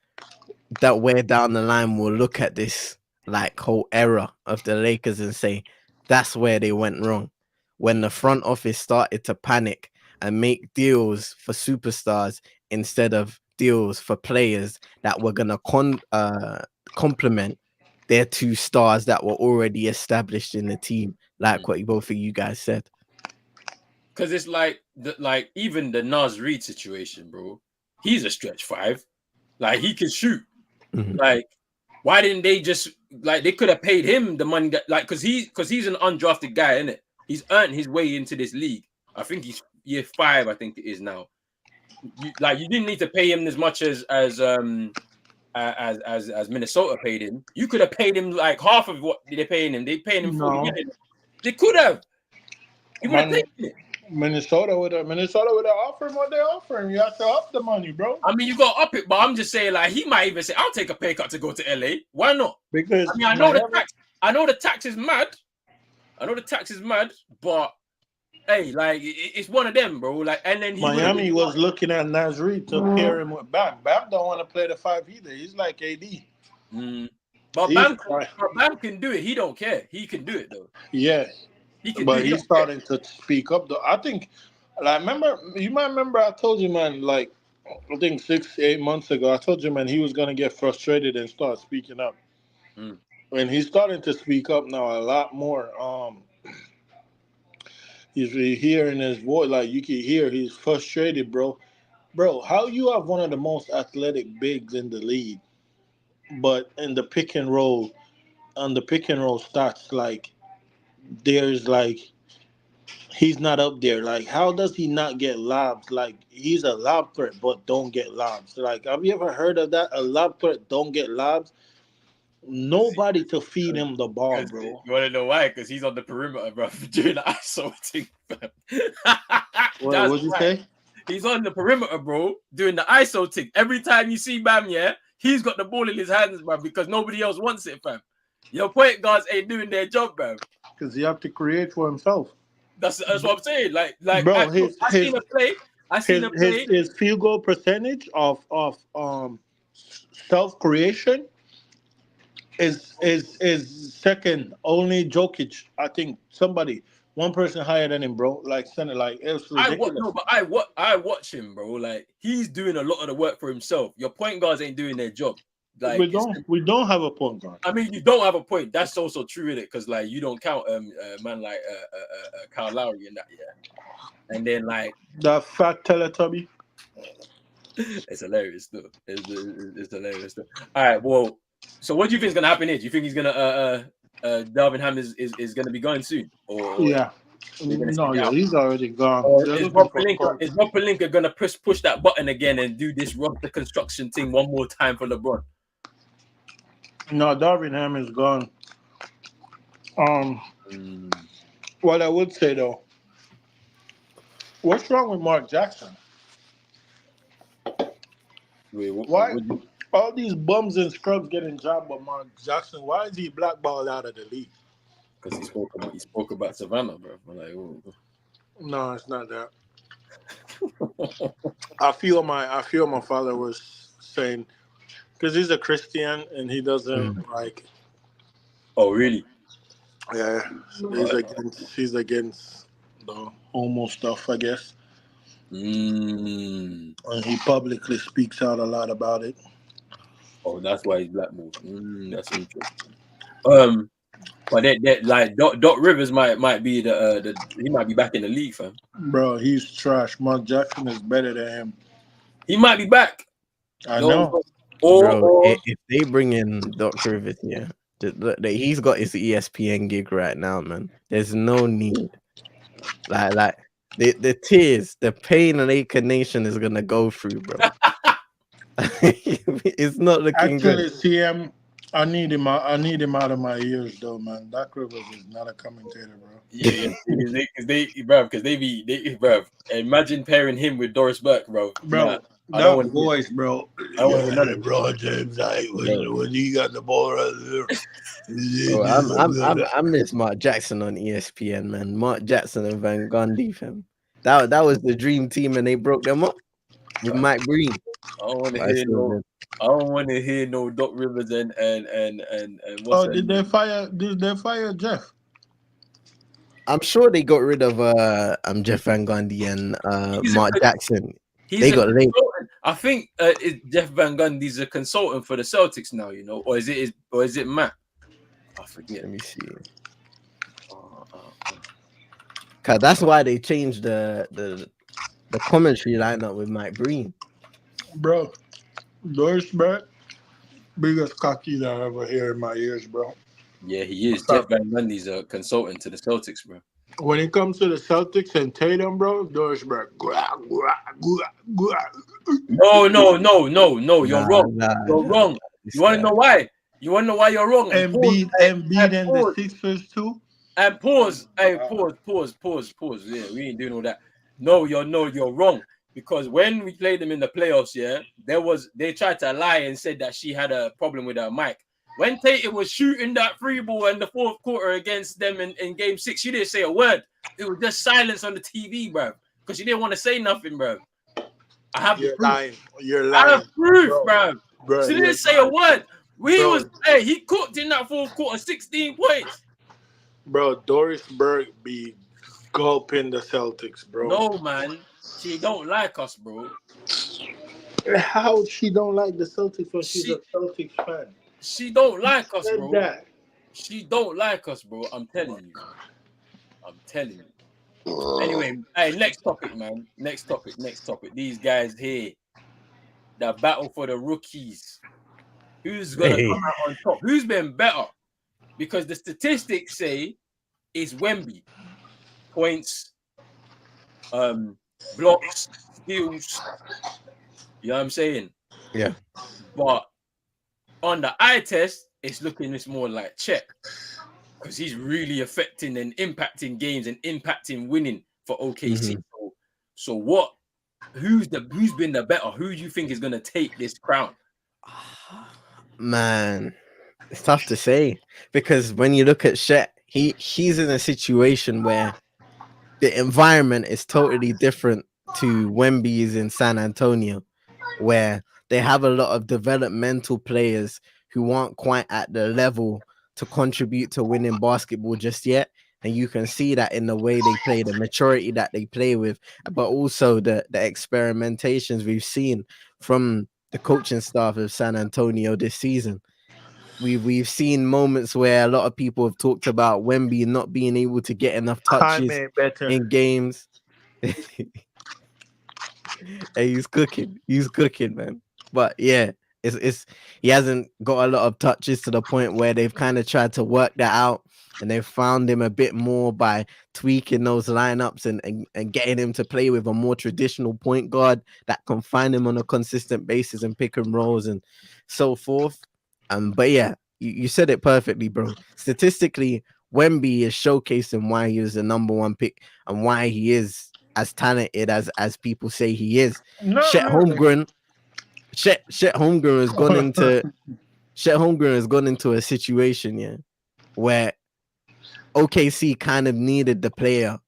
that where down the line we'll look at this like whole era of the Lakers and say that's where they went wrong, when the front office started to panic and make deals for superstars instead of deals for players that were gonna complement their two stars that were already established in the team, like what both of you guys said. Because it's like even the Nas Reed situation, bro. He's a stretch five. Like, he can shoot. Like, why didn't they just they could have paid him the money that because he's an undrafted guy, isn't it? He's earned his way into this league. I think he's year 5, I think it is now. You didn't need to pay him as much as Minnesota paid him. You could have paid him like half of what they're paying him. They paying him $40 million. They could have. He would have taken it. Minnesota would have offered what they offer him. You have to up the money, bro. I mean, you got to up it, but I'm just saying, like, he might even say, "I'll take a pay cut to go to LA." Why not? Because I know the tax. I know the tax is mad. But hey, like, it's one of them, bro. Like, and then Miami was looking at Nas Reed to pair him with Bam. Bam don't want to play the 5 either. He's like AD. But Bam can do it. He don't care. He can do it though. Yeah. He's starting to speak up though. I think, you might remember I told you, man, like, I think 6-8 months ago, I told you, man, he was going to get frustrated and start speaking up. And he's starting to speak up now a lot more. He's hearing his voice, like, you can hear he's frustrated, bro. Bro, how you have one of the most athletic bigs in the league, but in the pick and roll, stats, like, there's like, he's not up there. Like, how does he not get lobs? Like, he's a lob threat, but don't get lobs. Like, have you ever heard of that? A lob threat, don't get lobs. Nobody to feed him the ball, bro. You want to know why? Because he's on the perimeter, bro, doing the ISO thing. What'd you say? He's on the perimeter, bro, doing the ISO thing. Every time you see Bam, yeah, he's got the ball in his hands, bro, because nobody else wants it, fam. Your point guards ain't doing their job, bro. Because he have to create for himself. That's what I'm saying. Like, bro, I seen a play. His field goal percentage of self creation is second only Jokic. I think one person higher than him, bro. Like, center, like, it's ridiculous. I watch him, bro. Like, he's doing a lot of the work for himself. Your point guards ain't doing their job. Like, we don't have a point guard. I mean, you don't have a point. That's also true in it, because like, you don't count man like Kyle Lowry in that, yeah. And then like that fat Teletubby. It's hilarious though. It's hilarious though. All right, well, so what do you think is gonna happen here? Do you think he's gonna Darvin Ham is gonna be going soon? Or yeah. No, he's already gone. Is Rob Pelinka gonna push that button again and do this roster construction thing one more time for LeBron? No, Darvin Ham is gone. What I would say though, what's wrong with Mark Jackson? Why all these bums and scrubs getting job by Mark Jackson? Why is he blackballed out of the league? Because he spoke about Savannah, bro. Like, ooh. No, it's not that. I feel my father was saying, because he's a Christian and he doesn't like. Oh, really? Yeah, he's against the homo stuff, I guess. And he publicly speaks out a lot about it. Oh, that's why he's blackballed. That's interesting. But that like Doc Rivers might be he might be back in the league, fam. Bro, he's trash. Mark Jackson is better than him. He might be back. I know. If they bring in Doc Rivers, yeah, he's got his ESPN gig right now, man. There's no need. Like the tears, the pain Laker Nation is gonna go through, bro. It's not looking good. Actually, CM, I need him. I need him out of my ears, though, man. Doc Rivers is not a commentator, bro. Yeah, because bro. Imagine pairing him with Doris Burke, bro. Nah, Bro, I don't that want to hear. voice, bro. I don't want to hear none Yeah, of it, bro, James, bro. when he got the ball right there. Oh, I miss Mark Jackson on ESPN, man. Mark Jackson and Van Gundy, fam. That was the dream team, and they broke them up with Mike Breen. I don't want to But I hear still no. did. I don't want to hear no Doc Rivers and what's Oh, her did name? they fire? Did they fire Jeff? I'm sure they got rid of Jeff Van Gundy and He's a Mark Jackson. he's They a got late. consultant. I think Jeff Van Gundy's a consultant for the Celtics now. You know, or is it Matt? I forget. Let me see. Uh, uh, Cause that's why they changed the commentary lineup with Mike Breen. Bro, Doris Burke, biggest cocky that I ever hear in my ears, bro. yeah, he is. Jeff Van Gundy's a consultant to the Celtics, bro. When it comes to the Celtics and Tatum, bro, Doris Burke. No. You're Nah, wrong. nah, You're nah. wrong. This You want to guy. know why? You want to know why you're wrong? Embiid and the Pause. Sixers too. And pause. Hey, pause. Yeah, we ain't doing all that. No, you're wrong. Because when we played them in the playoffs, yeah, they tried to lie and said that she had a problem with her mic. When Tatum was shooting that free ball in the fourth quarter against them in game 6, she didn't say a word. It was just silence on the TV, bro. Because she didn't want to say nothing, bro. I have the proof. You're I lying. have proof, bro. Bro, She you're didn't say a lying. word. He cooked in that fourth quarter, 16 points. Bro, Doris Burke be gulping the Celtics, bro. No, man. She don't like us, bro. How she don't like the Celtics when she's a Celtics fan? She don't like us, Said bro. that. She don't like us, bro. I'm telling you. Anyway, hey, next topic, man. Next topic. These guys here. The battle for the rookies. Who's gonna Hey. come out on top? Who's been better? Because the statistics say it's Wemby. Points, blocks, steals. You know what I'm saying? Yeah. But on the eye test, it's more like Chet. Because he's really affecting and impacting games and impacting winning for OKC. Mm-hmm. So what? Who's been the better? Who do you think is gonna take this crown? Man, it's tough to say because when you look at Chet, he's in a situation where the environment is totally different to Wemby's in San Antonio, where they have a lot of developmental players who aren't quite at the level to contribute to winning basketball just yet. And you can see that in the way they play, the maturity that they play with, but also the experimentations we've seen from the coaching staff of San Antonio this season. We've seen moments where a lot of people have talked about Wemby not being able to get enough touches in games. Hey, he's cooking, man. But yeah, it's he hasn't got a lot of touches to the point where they've kind of tried to work that out, and they've found him a bit more by tweaking those lineups and getting him to play with a more traditional point guard that can find him on a consistent basis and pick and rolls and so forth. But yeah, you said it perfectly, bro. Statistically, Wemby is showcasing why he was the number 1 pick and why he is as talented as people say he is. Chet Holmgren has gone into a situation, where OKC kind of needed the player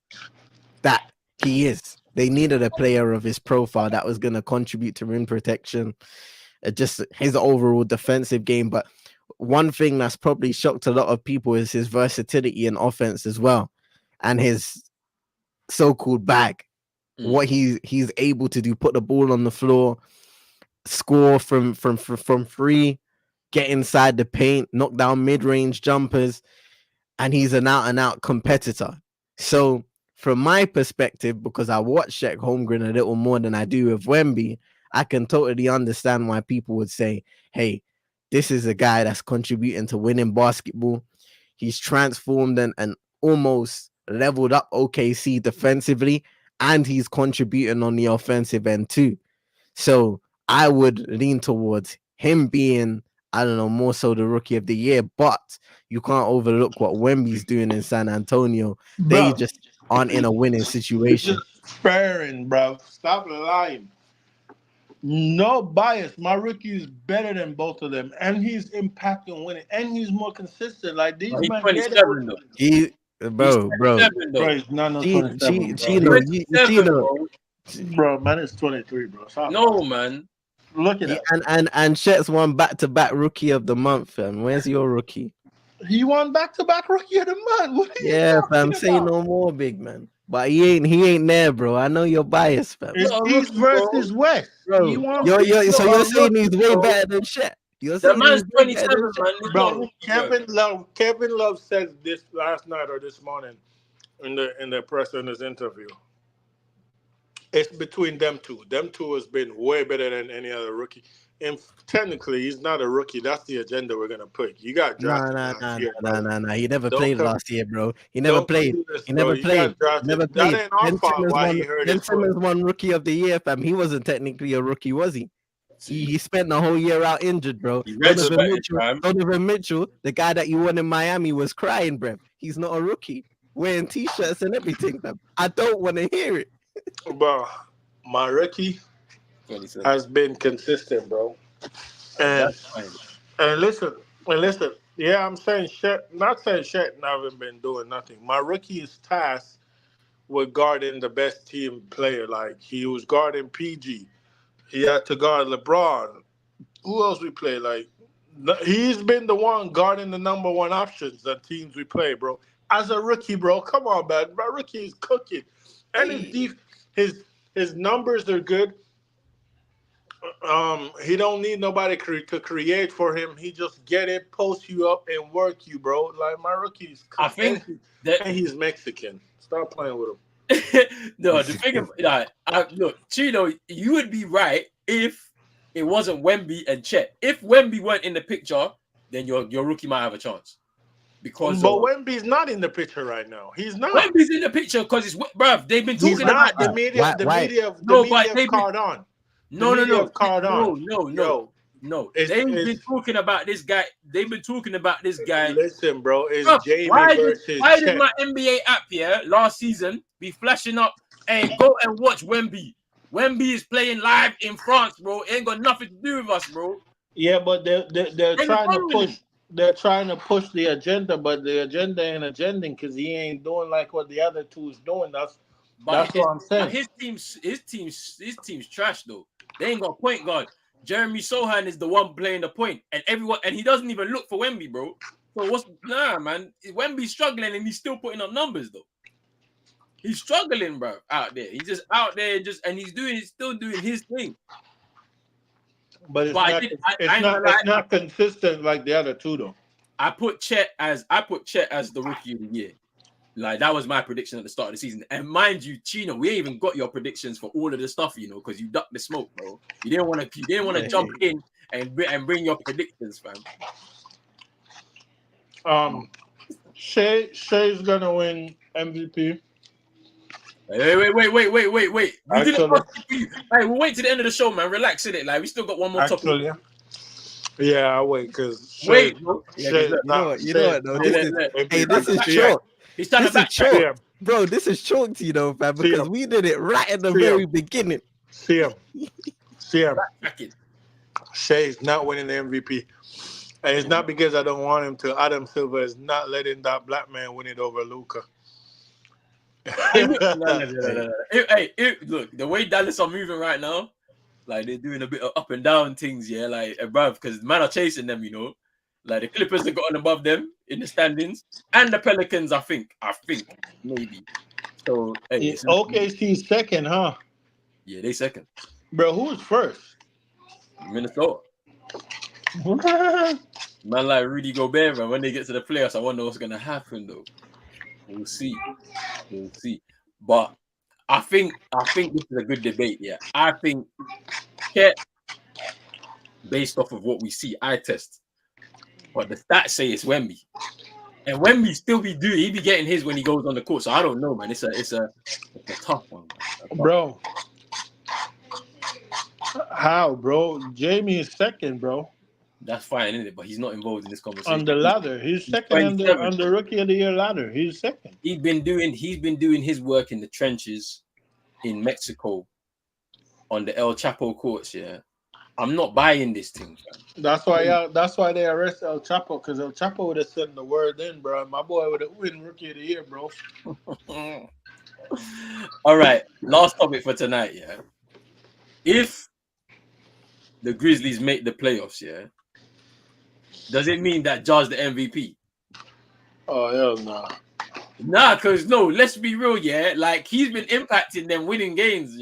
that he is. They needed a player of his profile that was going to contribute to rim protection, just his overall defensive game. But one thing that's probably shocked a lot of people is his versatility in offense as well, and his so-called bag. What he's able to do, put the ball on the floor, score from free, get inside the paint, knock down mid-range jumpers, and he's an out-and-out competitor. So from my perspective, because I watch Chet Holmgren a little more than I do with Wemby, I can totally understand why people would say, hey, this is a guy that's contributing to winning basketball. He's transformed and almost leveled up OKC defensively, and he's contributing on the offensive end too. So I would lean towards him being, I don't know, more so the rookie of the year. But you can't overlook what Wemby's doing in San Antonio. They Bro, just aren't in a winning you're situation. just sparing, bro. Stop lying. No bias. My rookie is better than both of them, and he's impacting winning, and he's more consistent. Like these But he's men, yeah, they would. 27 though. He, He's bro, 27 Bro, though. he's not no 27, bro. Chino, 27, Chino, bro. Bro, man, it's 23, bro. Stop No, lying. man. Look at that. and Chet's won back-to-back rookie of the month, fam. Where's your rookie? He won back-to-back rookie of the month. What are you Yeah, fam. talking Say about? no more, big man. But he ain't there, bro. I know you're biased, fam. It's Not a East rookie, bro. versus West. He Bro, won. so not you're a saying he's rookie, way bro. better than Chet. You're The saying man's he's way better 27, than Chet. man. He's not a Bro, rookie, bro. Kevin Love said this last night or this morning in the press in his interview. It's between them two. Them two has been way better than any other rookie. And technically, he's not a rookie. That's the agenda we're gonna put. You got drafted last year, bro. Nah. He never Don't played come. last year, bro. He never Don't come played. do this, He bro. never You played. got drafted. Never That played. ain't our fault why he hurt Ben his foot. Simmons won rookie of the year, fam. He wasn't technically a rookie, was he? He spent the whole year out injured, bro. He red sweated, fam. Donovan Mitchell, the guy that you won in Miami, was crying, bro. He's not a rookie. Wearing t-shirts and everything, fam. I don't want to hear it. Bro, my rookie 27. has been consistent, bro. And That's fine. and listen. Yeah, I'm saying Chet. Not saying Chet haven't been doing nothing. My rookie is tasked with guarding the best team player. Like he was guarding PG. He had to guard LeBron. Who else we play? Like he's been the one guarding the number one options that teams we play, bro. As a rookie, bro, come on, man. My rookie is cooking, and his numbers are good. He don't need nobody to create for him. He just get it, post you up, and work you, bro. Like my rookie's, I think that and he's Mexican. Stop playing with him. no, the thing of look, Chino, you would be right if it wasn't Wemby and Chet. If Wemby weren't in the picture, then your rookie might have a chance. Because But Wemby's not in the picture right now. He's not. Wemby's in the picture because it's bruv. They've been talking He's not. about The media. The Why? media. No, The but media they've have caught on. No. Yo, They've been talking about this guy. They've been talking about this guy. Listen, bro, it's Bruv, Jamie versus why Chet. did my NBA app here last season be flashing up? Hey, go and watch Wemby. Wemby is playing live in France, bro. It ain't got nothing to do with us, bro. Yeah, but they're trying to push. They're trying to push the agenda, but the agenda ain't agending because he ain't doing like what the other two is doing. That's what I'm saying. His team's trash though. They ain't got point guard. Jeremy Sohan is the one playing the point, and he doesn't even look for Wemby, bro. So man? Wemby's struggling, and he's still putting up numbers though. He's struggling, bro, out there. He's just out there, and he's still doing his thing. But it's not consistent like the other two though. I put Chet as the rookie of the year. Like that was my prediction at the start of the season. And mind you, Chino, we ain't even got your predictions for all of the stuff, because you ducked the smoke, bro. You didn't want to jump in and bring your predictions, fam. Shai's gonna win MVP. Wait. We didn't ask you for you. Hey, we'll wait to the end of the show, man. Relax in it. Like we still got one more topic. Yeah, I'll wait because bro. You know what? No, this is chalk. chalk. He's trying to backtrack. Bro, this is chalk, fam, because we did it right at the very beginning. See him. Shai's not winning the MVP. And it's not because I don't want him to. Adam Silver is not letting that black man win it over Luka. No. Hey, look, the way Dallas are moving right now, like they're doing a bit of up and down things, yeah, like bruv, because man are chasing them, Like the Clippers have gotten above them in the standings, and the Pelicans, I think maybe. So hey, OKC's second, huh? Yeah, they second. Bro, who's first? Minnesota. Man, like Rudy Gobert, man. When they get to the playoffs, I wonder what's gonna happen though. We'll see. But I think this is a good debate. Yeah, I think Chet, based off of what we see, eye test. But the stats say it's Wemby, and Wemby still he be getting his when he goes on the court. So I don't know, man. It's a tough one, bro. How, bro? Jamie is second, bro. That's fine, isn't it? But he's not involved in this On conversation. the ladder, he's He's second on 27. the rookie of the year ladder. He's second. He's been doing his work in the trenches in Mexico on the El Chapo courts. Yeah, I'm not buying this thing, fam. That's why they arrested El Chapo, because El Chapo would have sent the word in, bro. My boy would have win rookie of the year, bro. All right, last topic for tonight. Yeah, if the Grizzlies make the playoffs, yeah, does it mean that Ja's the MVP? Oh hell no. Nah, because no, let's be real, yeah. Like he's been impacting them winning games,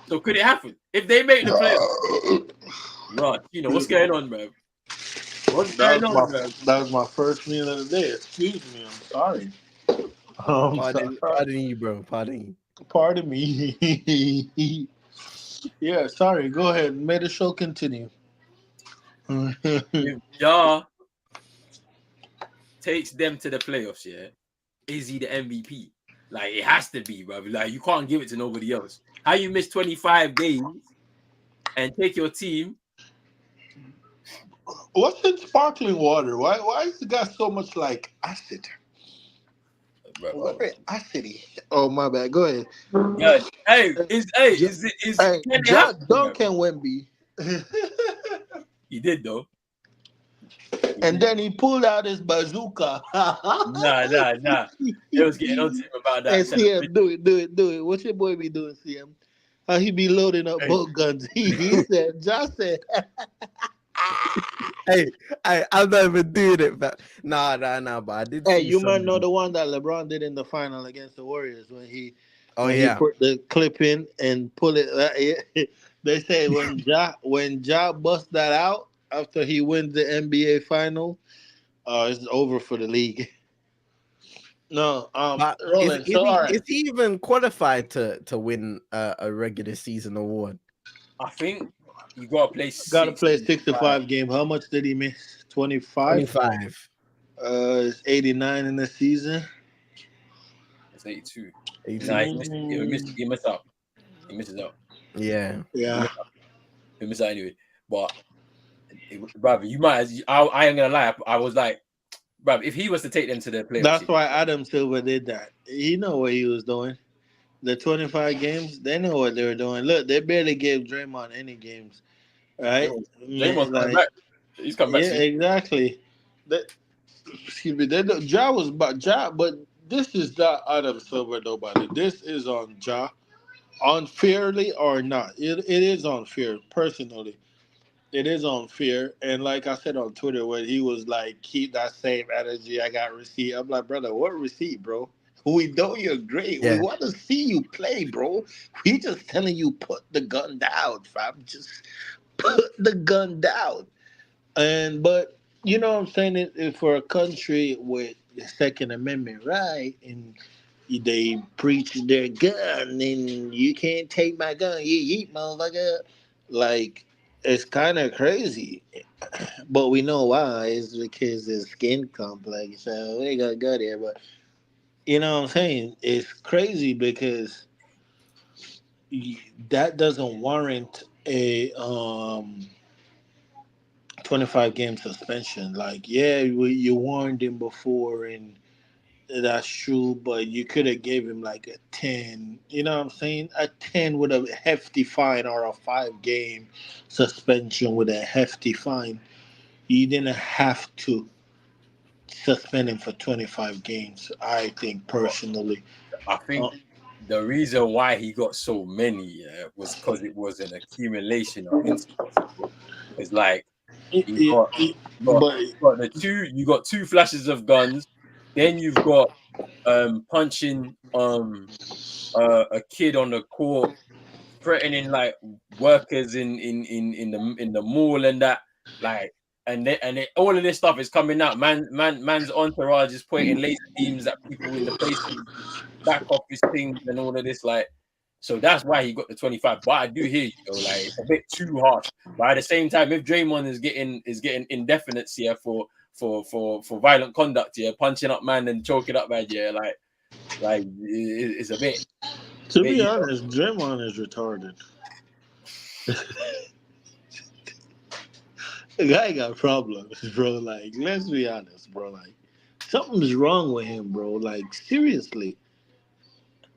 So could it happen? If they make the playoffs, right, what's going on, bro? What's going on, bro? That was my first meal of the day. Excuse me, I'm sorry. Pardon you, bro. Pardon you. Pardon me. Yeah, sorry. Go ahead. May the show continue. If Ja takes them to the playoffs, yeah, is he the MVP? Like it has to be, bro. Like you can't give it to nobody else. How you miss 25 games and take your team? What's in sparkling water? Why is it got so much like acid? Very acidy. Oh my bad. Go ahead. Yeah. Hey, is Hey, can it John happen, Duncan Wemby. He did though. And then he pulled out his bazooka. Nah. They was getting on to him about that. Hey, CM, do it. What your boy be doing, CM? How he be loading up both guns? He said, Josh said, Hey, I'm not even doing it, but nah. But I did. hey, see you might know somebody- the one that LeBron did in the final against the Warriors when he yeah. he put the clip in and pull it. They say when Ja busts that out after he wins the NBA final, it's over for the league. No, But Roland. So all right, is he even qualified to win a regular season award? I think you gotta play got to play 65. 65 game. How much did he miss? 25. 25. It's 89 in the season. It's 82. 18. Nah, he missed out. He misses out. Yeah. He missed out anyway. But brother, you might as I ain't gonna lie. I was like, brother, if he was to take them to the playoffs, That's why Adam Silver did that. He know what he was doing. The 25 games, they know what they were doing. Look, they barely gave Draymond any games, right? Draymond's coming back. He's come back. Yeah, exactly. Excuse me. Ja was about Ja, but this is not Adam Silver, nobody. This is on Ja. Unfairly or not, it is unfair. Personally, it is unfair. And like I said on Twitter, when he was like, "Keep that same energy," I got receipt. I'm like, brother, what receipt, bro? We know you're great. Yeah. We want to see you play, bro. We just telling you put the gun down, fam. Just put the gun down. But you know what I'm saying? For a country with the Second Amendment right, and they preach their gun, and you can't take my gun, you eat, motherfucker. Like, it's kind of crazy. But we know why. It's because of skin complex. So we ain't gonna go there. But you know what I'm saying? It's crazy because that doesn't warrant a 25 game suspension. Like, yeah, you warned him before, and that's true, but you could have gave him like a 10. You know what I'm saying? A 10 with a hefty fine, or a 5 game suspension with a hefty fine. You didn't have to suspend him for 25 games, I think, personally. I think the reason why he got so many was because it was an accumulation of incidents. It's like you got you got two flashes of guns, then you've got punching a kid on the court, threatening like workers in the mall and that, like, all of this stuff is coming out. Man's entourage is pointing laser beams at people in the place, back office things and all of this, like. So that's why he got the 25. But I do hear you though, like it's a bit too harsh. But at the same time, if Draymond is getting indefinites here for violent conduct, yeah, punching up man and choking up man, yeah, like it's a bit. To be honest, Draymond is retarded. The guy got problems, bro. Like, let's be honest, bro. Like, something's wrong with him, bro. Like, seriously.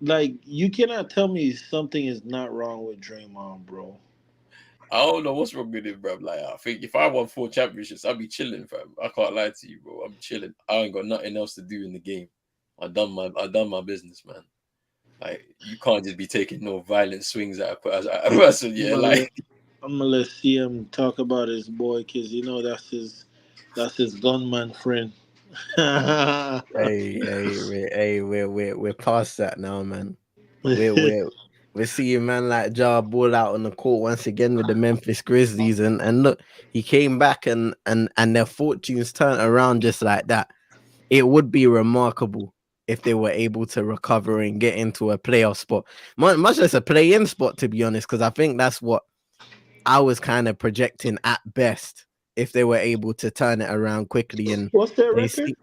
Like, you cannot tell me something is not wrong with Draymond, bro. I don't know what's wrong with him, bro. Like, I think if I won 4 championships, I'd be chilling, fam. I can't lie to you, bro. I'm chilling. I ain't got nothing else to do in the game. I done my business, man. Like, you can't just be taking no violent swings at a person, I'm yeah. gonna Like, let, I'm gonna let CM talk about his boy, cause you know that's his gunman friend. We're past that now, man. We're seeing man like Ja ball out on the court once again with the Memphis Grizzlies, and look, he came back and their fortunes turned around just like that. It would be remarkable if they were able to recover and get into a playoff spot, much less a play-in spot, to be honest, because I think that's what I was kind of projecting at best if they were able to turn it around quickly and What's their they record? see.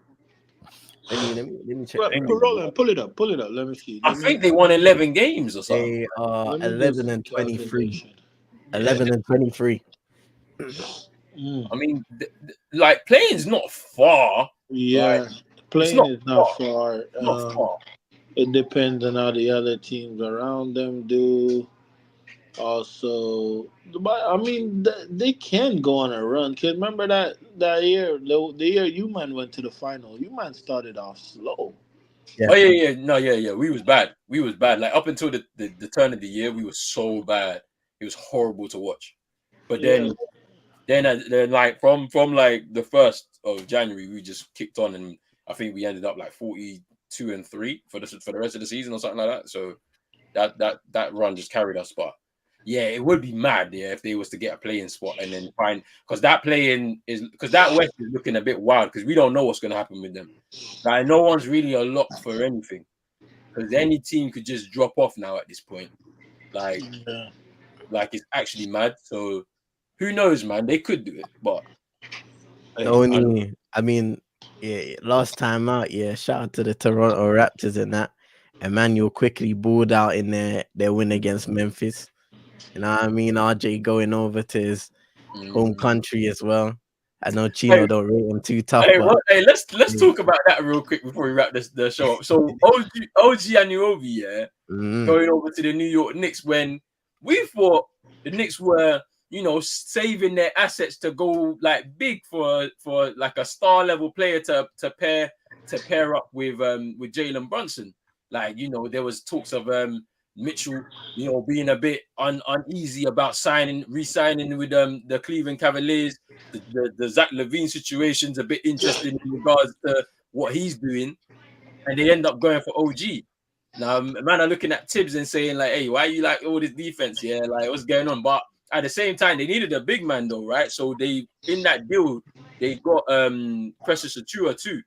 Let me check Well, the hang thing. on. pull it up. Let me see. I think they won 11 games or something. They are Let me do 11 some and 23. calculation. 11 and 23. Mm. I mean, like playing's not far. Like, Yeah, it's playing not is not far. far. Not far. It depends on how the other teams around them do. Also, but I mean, they can go on a run. Cause remember that year, the year you man went to the final, you man started off slow. Yeah. Oh yeah, yeah, no, yeah, yeah. We was bad. We was bad. Like up until the turn of the year, we were so bad. It was horrible to watch. But Yeah, then like from like the 1st of January, we just kicked on, and I think we ended up like 42-3 for the rest of the season or something like that. So that run just carried us. But yeah, it would be mad, yeah, if they was to get a playing spot and then find, because that West is looking a bit wild because we don't know what's gonna happen with them. Like no one's really a lock for anything because any team could just drop off now at this point. Like yeah. like it's actually mad. So who knows, man? They could do it, but The hey, only, I mean, yeah, last time out, yeah, shout out to the Toronto Raptors and that. Emmanuel quickly balled out in their win against Memphis. You know what I mean? RJ going over to his home mm. country as well. I know Hey, Chino don't rate him too tough, hey, but let's talk about that real quick before we wrap the show up. So OG Anunoby, yeah, mm, going over to the New York Knicks when we thought the Knicks were, saving their assets to go like big for like a star level player to pair up with Jalen Brunson. Like, there was talks of Mitchell, being a bit uneasy about re-signing with the Cleveland Cavaliers. The Zach LaVine situation's a bit interesting in regards to what he's doing, and they end up going for OG. Now, man, are looking at Tibbs and saying like, "Hey, why you like all this defense? Yeah, like what's going on?" But at the same time, they needed a big man though, right? So they in that deal they got Precious Achua too.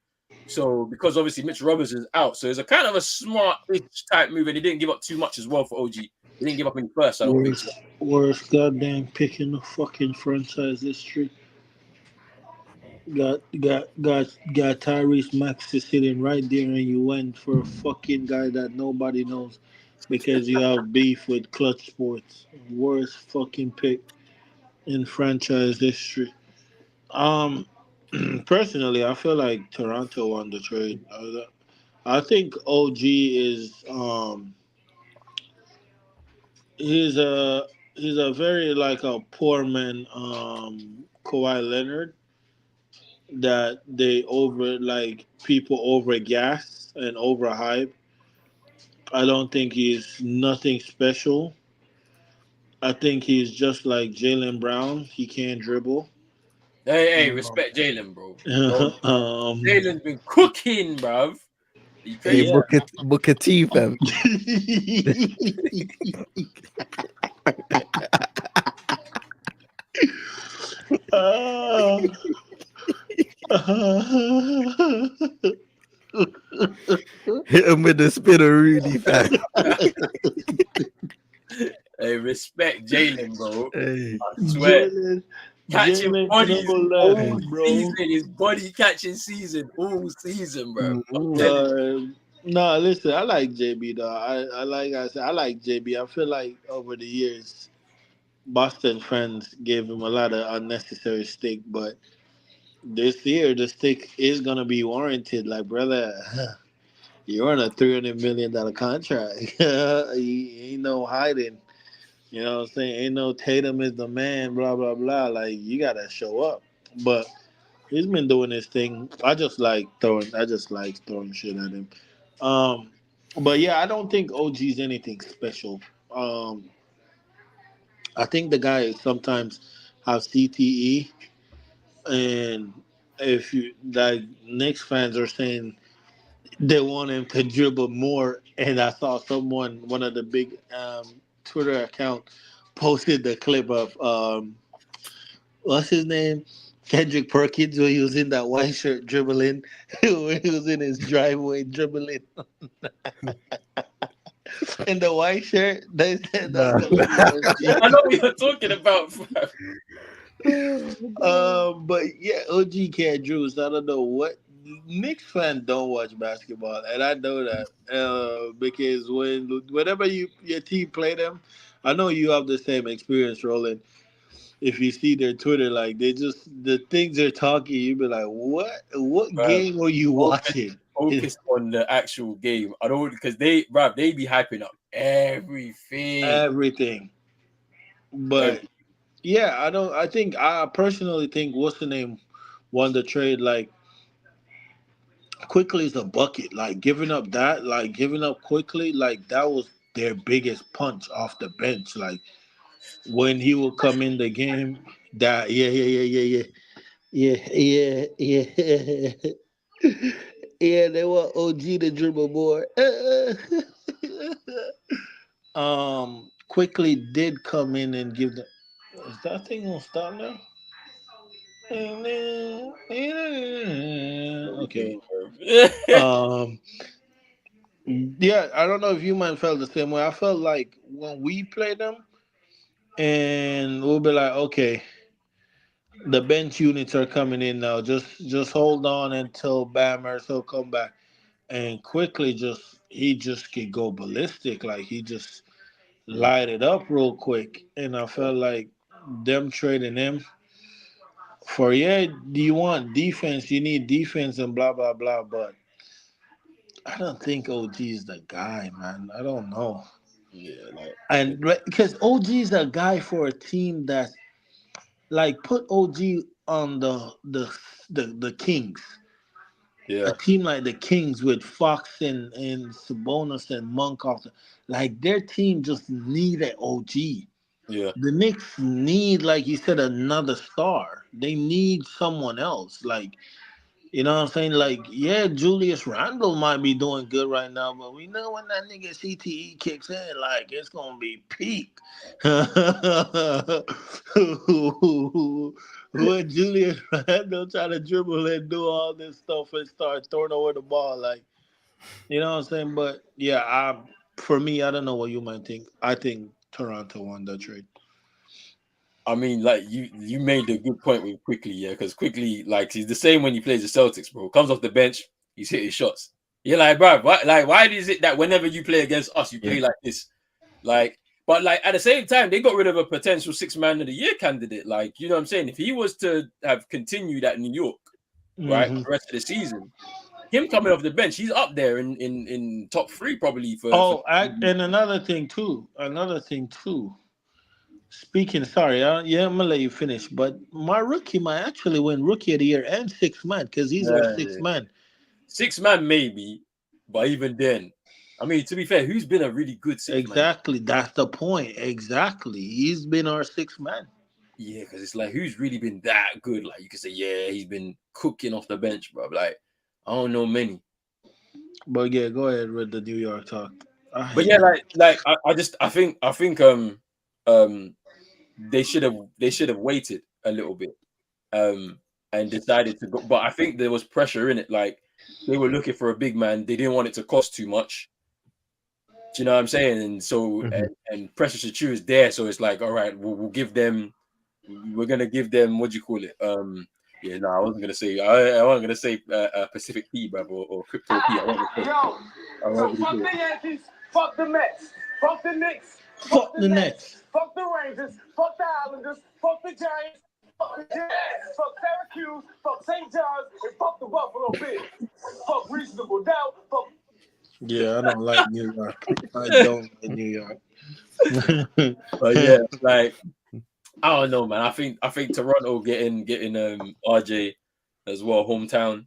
So because obviously Mitch Roberts is out, so it's a kind of a smart-ish type move, and they didn't give up too much as well for OG. They didn't give up any first, I don't think Worst, so. worst goddamn pick in the fucking franchise history. Got Tyrese Maxey sitting right there, and you went for a fucking guy that nobody knows because you have beef with Clutch Sports. Worst fucking pick in franchise history. Um, personally, I feel like Toronto won the trade. I think OG is he's a very like a poor man Kawhi Leonard that they over like people over gas and overhype. I don't think he's nothing special. I think he's just like Jalen Brown. He can't dribble. Hey, Um, respect Jalen, bro. Don't um, Jalen's been cooking, bruv. Are you hey, crazy? yeah. Booker T, fam. Ah. Hit him with the spinner, Rudy, fam. Hey, respect Jalen, bro. Hey, I swear. Jalen, Catching Jalen bodies never all left, bro. season. His body catching season all season, bro. I'm mm, telling you. No, listen, I like JB though. I like I said, I like JB. I feel like over the years, Boston fans gave him a lot of unnecessary stick, but this year the stick is gonna be warranted. Like, brother, you're on a $300 million contract. Ain't no hiding. You know what I'm saying? Ain't no Tatum is the man. Blah blah blah. Like, you gotta show up. But he's been doing his thing. I just like throwing shit at him. Um, but yeah, I don't think OG's anything special. Um, I think the guy sometimes have CTE, and if you like, Knicks fans are saying they want him to dribble more. And I saw one of the big Twitter account, posted the clip of what's his name, Kendrick Perkins, when he was in that white shirt dribbling, when he was in his driveway dribbling in the white shirt. They said that's No. gonna be I know OG. what you're talking about. But yeah, OG can't dribble. So I don't know what Knicks fans don't watch basketball, and I know that because whenever your team play them, I know you have the same experience, Roland. If you see their Twitter, like they just the things they're talking, you be like, What Bruv, game were you focus, watching? focus on the actual game. I don't because they be hyping up everything. Everything. But Every, yeah, I personally think what's the name won the trade. Like, quickly is a bucket. Like giving up quickly, like that was their biggest punch off the bench. Like when he would come in the game, that yeah. Yeah, they want OG to dribble more. Quickly did come in and give them. Is that thing gonna stop now? Okay. Um, yeah, I don't know if you might felt the same way. I felt like when we played them, and we'll be like, okay, the bench units are coming in now. Just hold on until Bammer will come back, and quickly he just could go ballistic. Like he just light it up real quick, and I felt like them trading him for, yeah. Do you want defense? You need defense and blah blah blah. But I don't think OG is the guy, man. I don't know. yeah, like And because OG is a guy for a team that's like, put OG on the Kings, a yeah, team like the Kings with Fox and Sabonis and Monk off like their team just needed OG. yeah, The Knicks need, like you said, another star. They need someone else. Like, you know what I'm saying? Like, yeah, Julius Randle might be doing good right now, but we know when that nigga CTE kicks in, like, it's gonna be peak. When Julius Randle try to dribble and do all this stuff and start throwing away the ball, like, you know what I'm saying? But yeah, for me, I don't know what you might think. I think Toronto won that trade. I mean, like you made a good point with Quickly, yeah, because Quickly, like he's the same when he plays the Celtics, bro. Comes off the bench, he's hitting shots. You're like, bro, why is it that whenever you play against us, you Yeah. play like this? Like, but like at the same time, they got rid of a potential 6 man of the year candidate. Like, you know what I'm saying? If he was to have continued at New York, right, Hmm. for the rest of the season, him coming off the bench, he's up there in top three probably for. Oh, and another thing too. Speaking, sorry, yeah, I'm gonna let you finish. But my rookie might actually win Rookie of the Year and six man because he's our six Yeah, man. 6 man maybe, but even then, I mean, to be fair, who's been a really good 6 man? Exactly, that's the point. Exactly, he's been our six man. Yeah, because it's like who's really been that good? Like you could say, yeah, he's been cooking off the bench, bro. Like I don't know many, But yeah, go ahead with the New York talk. I but hate yeah, that. I think um they should have waited a little bit um and decided to go. But I think there was pressure in it. Like they were looking for a big man. They didn't want it to cost too much. Do you know what I'm saying? And so Mhm. and pressure to choose there. So it's like, all right, we'll give them. We're gonna give them what do you call it? Yeah, no, I wasn't gonna say. I wasn't gonna say Pacific P, bro, or Crypto P. I wasn't gonna say. Yo, I so wasn't fuck gonna the say. Yankees, fuck the Mets, fuck the Knicks, Fuck the Nets. Fuck the Rangers. Fuck the Islanders. Fuck the Giants. Fuck the Jets. Fuck Syracuse. Fuck St. John's. And fuck the Buffalo Bills. Fuck reasonable doubt. Fuck. Yeah, I don't like New York. I don't like New York. But yeah, like I don't know, man. I think Toronto getting RJ as well, hometown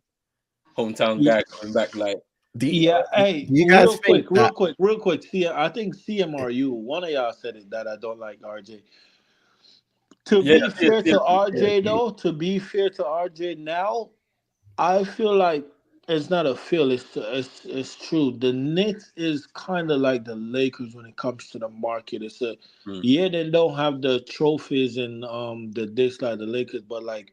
guy coming back. Like Yeah, hey, Do you guys think real that? quick, real quick. See, I think CMRU, one of y'all said it that I don't like RJ. To yeah, be fair to Yeah, RJ though, to be fair to RJ now, I feel like it's not a feel. It's true. The Knicks is kind of like the Lakers when it comes to the market. It's a mm, yeah, they don't have the trophies and the this like the Lakers, but like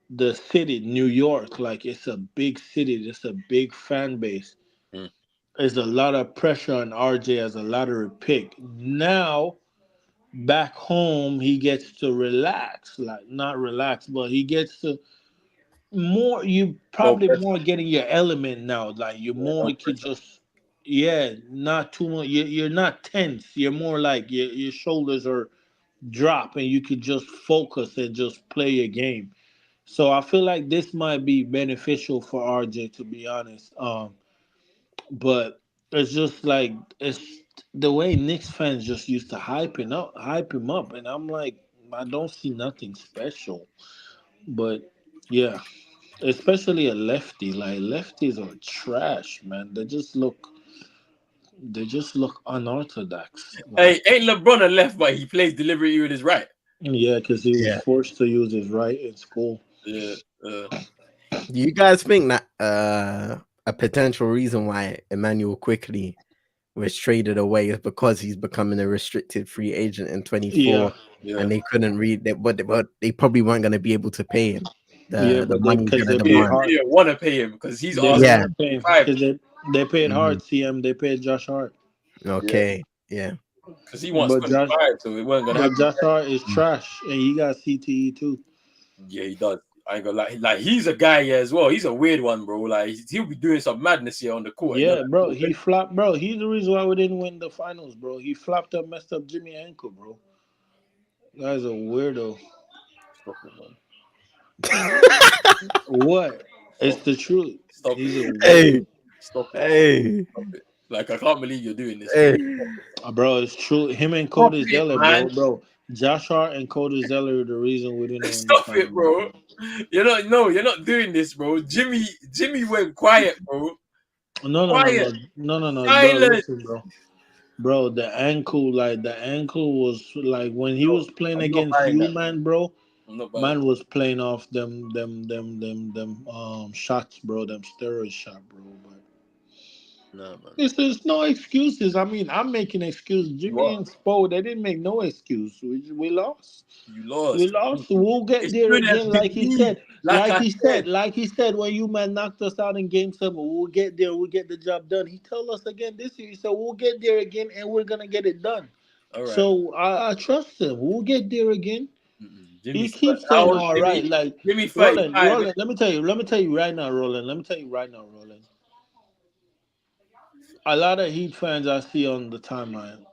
the city, New York, like it's a big city. It's a big fan base. mm, There's a lot of pressure on RJ as a lottery pick. Now back home, he gets to relax, like not relax, but he gets to more. You no probably pressure, more getting your element now. Like you yeah, more no you could pressure. just yeah, not too much. You're not tense. You're more like your shoulders are drop and you could just focus and just play your game. So I feel like this might be beneficial for RJ to be honest. But it's just like it's the way Knicks fans just used to hype him up, and I'm like, I don't see nothing special. But yeah, especially a lefty. Like lefties are trash, man. They just look unorthodox. Like Hey, ain't LeBron a left, but he plays deliberately with his right. yeah, because he was yeah. forced to use his right in school. Yeah, Do you guys think that a potential reason why Emmanuel quickly was traded away is because he's becoming a restricted free agent in 24, Yeah, yeah. and they couldn't read that, but they probably weren't going to be able to pay him yeah, the but they money he's because going they to paid demand. They hard. didn't want to pay him because he's They didn't asking Yeah. want to pay him 25. because they paid Mhm. hard. CM they paid Josh Hart, Yeah, Okay. Yeah. because he wants but Josh 25, so it weren't gonna but happen. Josh Hart is Mm. trash, and he got CTE too. Yeah, he does. I ain't gonna lie. Like he's a guy here as well. He's a weird one, bro. Like he'll be doing some madness here on the court, and you're Yeah, like, bro, "Oh, he flopped, bro. He's the reason why we didn't win the finals, bro. He flopped up, messed up Jimmy ankle, bro. Guy's a weirdo. stop it, man. What? It's Stop the it. truth. Stop He's it. a Hey, weirdo. Stop it. hey, Stop it. Like I can't believe you're doing this, man. hey. Bro, it's true. Him and Stop Cody it, Zeller, man. bro. Josh Hart and Cody Zeller are the reason we didn't win the Stop it, finals. bro. You're not doing this, bro. Jimmy went quiet, bro. No, no, no, Quiet. no, no, no, no, bro. Silent. Listen, bro. Bro, the ankle was like when he No, was playing I'm not against buying you, that. man, bro. I'm not buying Man that. was playing off them shots, bro. Them steroid shot, bro. But Nah, man. there's no excuses. I mean, I'm making excuses. You Jimmy are. and Spo, they didn't make no excuse. We lost. You We lost. lost. We'll get It there should have again, been like he me. said. Like I said. Like he said, when you man knocked us out in game 7, we'll get there, we'll get the job done. He told us again this year, he said, we'll get there again and we're gonna get it done. All right. So I trust him. We'll get there again. He Jimmy's keeps how saying, old is all right, Jimmy? like Jimmy 35. Roland, let me tell you right now, Roland. Let me tell you right now, Roland. A lot of Heat fans I see on the timeline,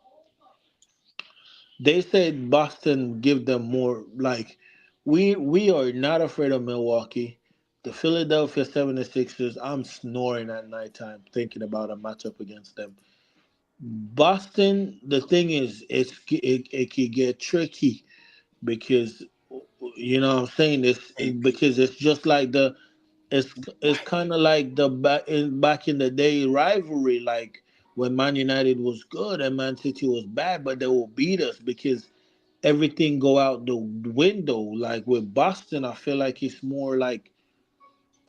they said Boston give them more. Like we are not afraid of Milwaukee. The Philadelphia 76ers, I'm snoring at nighttime thinking about a matchup against them. Boston, the thing is, it can get tricky because you know what I'm saying this KP. because it's just like it's kind of like the back in the day rivalry, like when Man United was good and Man City was bad, but they will beat us because everything go out the window. Like with Boston, I feel like it's more like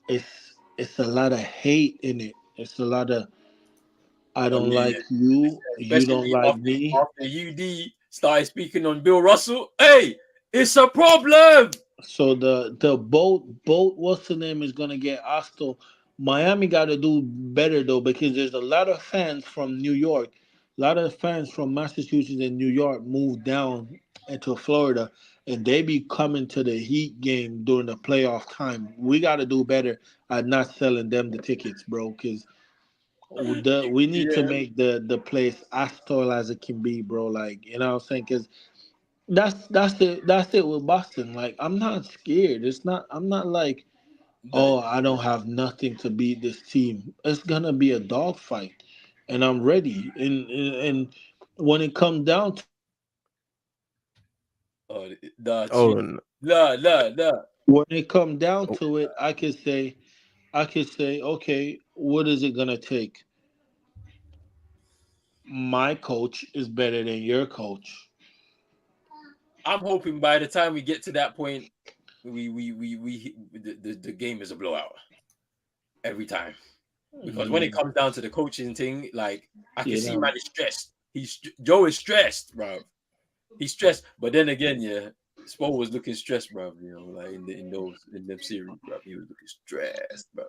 it's a lot of hate in it. It's a lot of I Oh don't yeah, like you, you don't especially like me. after UD started speaking on Bill Russell. Hey, it's a problem. So the boat what's the name is gonna get hostile. Miami got to do better though because there's a lot of fans from New York, a lot of fans from Massachusetts and New York moved down into Florida, and they be coming to the Heat game during the playoff time. We got to do better at not selling them the tickets, bro. Because We need to Yeah. make the place as tall as it can be, bro. Like, you know what I'm saying? Because that's it with Boston. Like, I'm not scared. It's not. I'm not like, No, oh, I don't have nothing to beat this team. It's gonna be a dogfight, and I'm ready. And when it comes down to oh, nah, Oh, nah. when it come down oh, to it, I could say, okay, what is it gonna take? My coach is better than your coach. I'm hoping by the time we get to that point, the game is a blowout every time. Because when it Mm, comes down to the coaching thing, like I can you see know, man is stressed. Joe is stressed, bro. He's stressed. But then again, yeah, Spo was looking stressed, bro. You know, like in them series, bro. He was looking stressed, bro.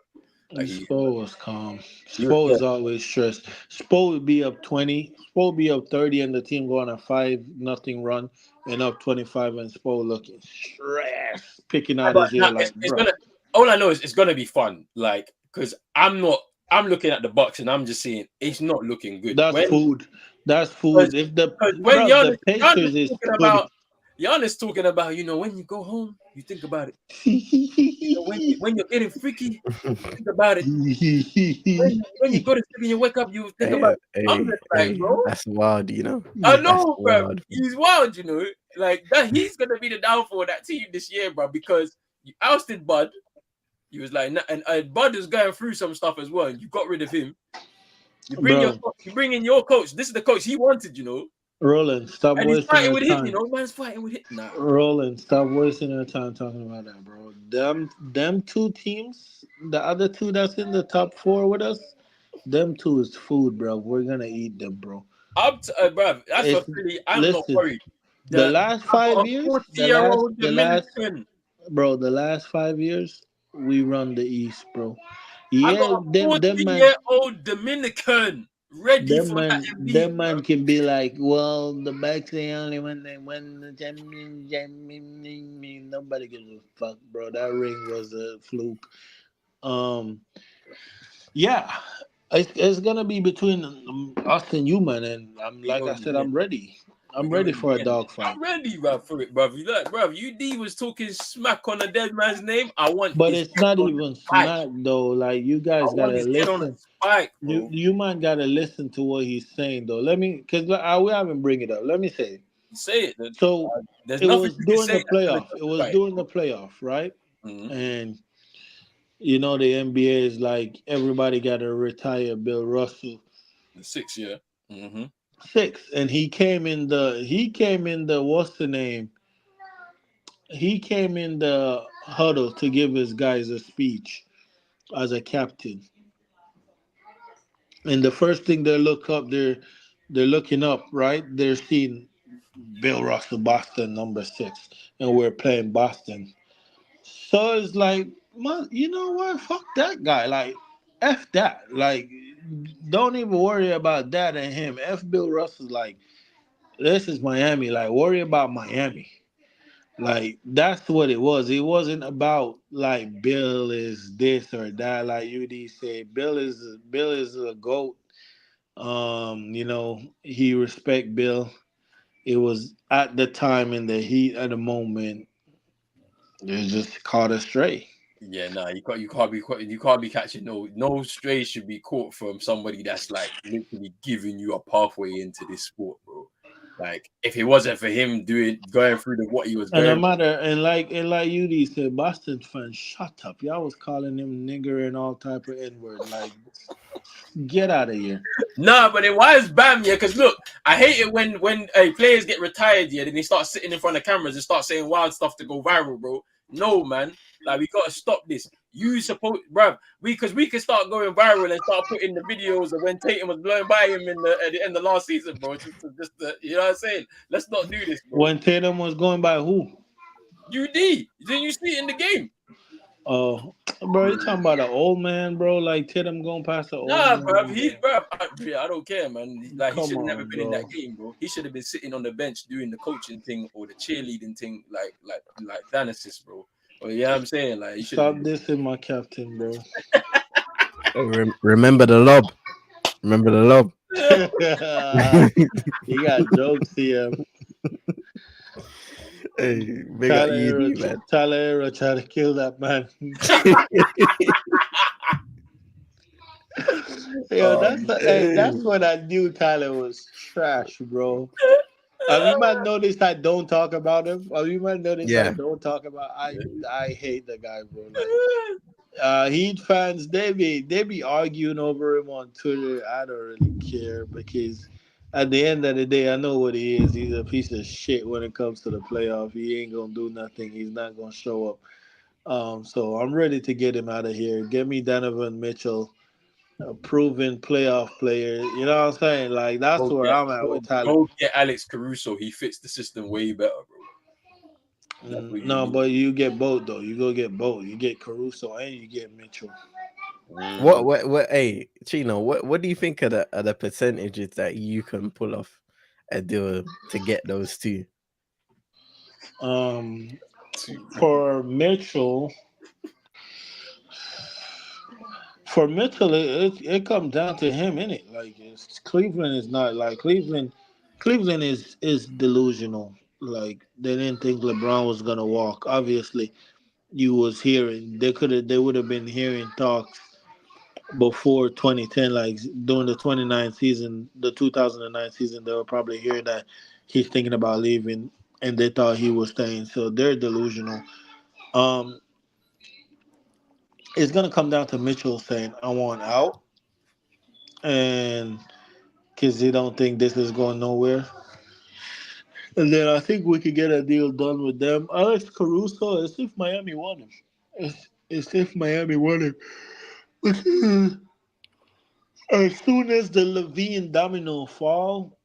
Like Spo was calm. he was Spo is stressed. always stressed. Spo would be up 20. Spo would be up 30 and the team go on a 5-0 run and up 25 and Spo looking stressed, picking Yeah, out but his nah, ear like, it's bro. gonna. All I know is it's gonna be fun. Like, cause I'm not. I'm looking at the Bucks and I'm just saying it's not looking good. That's When food. That's because food. If the when bro, the Giannis Pacers is talking pudding. about when you go home, you think about it. When you're getting freaky, you think about it. When you go to sleep and you wake up, you think about hey, it. I'm hey, just like, hey, bro, that's wild, you know. I That's know, bro. wild. He's wild, you know. Like that, he's gonna be the downfall of that team this year, bro. Because you ousted Bud. He was like, and Bud is going through some stuff as well. And you got rid of him. Bro, You bring in your coach. This is the coach he wanted, you know. Roland, stop And he's wasting fighting your with him, you time. know. Man's fighting with him. Nah, Roland, stop wasting your time talking about that, bro. Them two teams, the other two that's in the top four with us, them two is food, bro. We're gonna eat them, bro. bro. That's for It's Philly. I'm not listen. worried. The The last I got 5 a years, 40-year-old the last, Dominican. bro, the last 5 years, we run the East, bro. I got Yeah, a them man, 40-year-old Dominican ready for that Embiid, them bro. man can be like, well, the Bucks they only when they win the champion. Nobody gives a fuck, bro. That ring was a fluke. Um, yeah, it's gonna be between us and you, man. And I'm We like go I in said, the end. I'm ready. We I'm go ready in for a the end. dogfight. I'm ready, bro, for it, bro. You like, bro, UD was talking smack on a dead man's name. I want But his it's head not on the even spike. smack though. Like you I guys want gotta his head on the listen. spike, You bro. you might gotta listen to what he's saying though. Let me, cause we haven't bring it up. Let me say. You say it. So There's it nothing was you can during say the that's gonna playoff. It was justify it. during the playoff, right? Mm-hmm. And you know the NBA is like everybody got to retire Bill Russell The 6 year. Mm-hmm. six, and he came in the what's the name? He came in the huddle to give his guys a speech as a captain. And the first thing they're looking up, right? They're seeing Bill Russell, Boston, number 6, and we're playing Boston. So it's like, man, you know what? Fuck that guy. Like, f that. Like, don't even worry about that and him. F Bill Russell. Like, this is Miami. Like, worry about Miami. Like, that's what it was. It wasn't about like Bill is this or that. Like UD said, Bill is a goat. He respect Bill. It was at the time in the heat of the moment, they just caught us stray. Yeah, nah, you can't be catching no stray should be caught from somebody that's like literally giving you a pathway into this sport, bro. Like if it wasn't for him going through what he was And no going matter, and like UD said, Boston fans, shut up. Y'all was calling him nigger and all type of N word. Like, get out of here. Nah, but then why is Bam? Yeah, because look, I hate it when players get retired. Yeah, then they start sitting in front of cameras and start saying wild stuff to go viral, bro. No, man, like we gotta stop this. You suppose, bruv, we can start going viral and start putting the videos of when Tatum was blowing by him at the end of last season, bro. You know what I'm saying? Let's not do this, bro. When Tatum was going by who? Then you see it in the game. Oh, bro, you talking about an old man, bro? Like Tatum going past an old Nah, bruv, man, he's bro. bruv. I don't care, man. Like he Come should have never on, been in bro. that game, bro. He should have been sitting on the bench doing the coaching thing or the cheerleading thing, like Thanasis, bro. Or yeah, I'm saying like he should have Stop been. dissing my captain, bro. Remember the lob. Remember the lob? You got jokes here. Hey, big up ED, man. Tyler Hero tried to kill that man. Yo, that's when I knew Tyler was trash, bro. You might notice I don't talk about him. You might notice I Yeah. don't talk about. I hate the guy, bro. Like Heat fans, they be arguing over him on Twitter. I don't really care because at the end of the day, I know what he is. He's a piece of shit when it comes to the playoff. He ain't gonna do nothing. He's not gonna show up. So I'm ready to get him out of here. Get me Donovan Mitchell, a proven playoff player. You know what I'm saying? Like that's where I'm at with Tyler. Go get Alex Caruso. He fits the system way better, bro. That's what you No, need. but you get both though. You go get both. You get Caruso and you get Mitchell. What? Hey, Chino, what do you think of the percentages that you can pull off a deal to get those two? For Mitchell, it comes down to him, innit? Like Cleveland is not like Cleveland. Cleveland is delusional. Like they didn't think LeBron was gonna walk. Obviously, you was hearing they would have been hearing talks before 2010, like during the 29 season, the 2009 season. They were probably hearing that he's thinking about leaving, and they thought he was staying. So they're delusional. Um, it's gonna come down to Mitchell saying, "I want out," and because they don't think this is going nowhere. And then I think we could get a deal done with them. Alex Caruso, as if Miami won him. As if Miami won him. As soon as the Levine domino fall,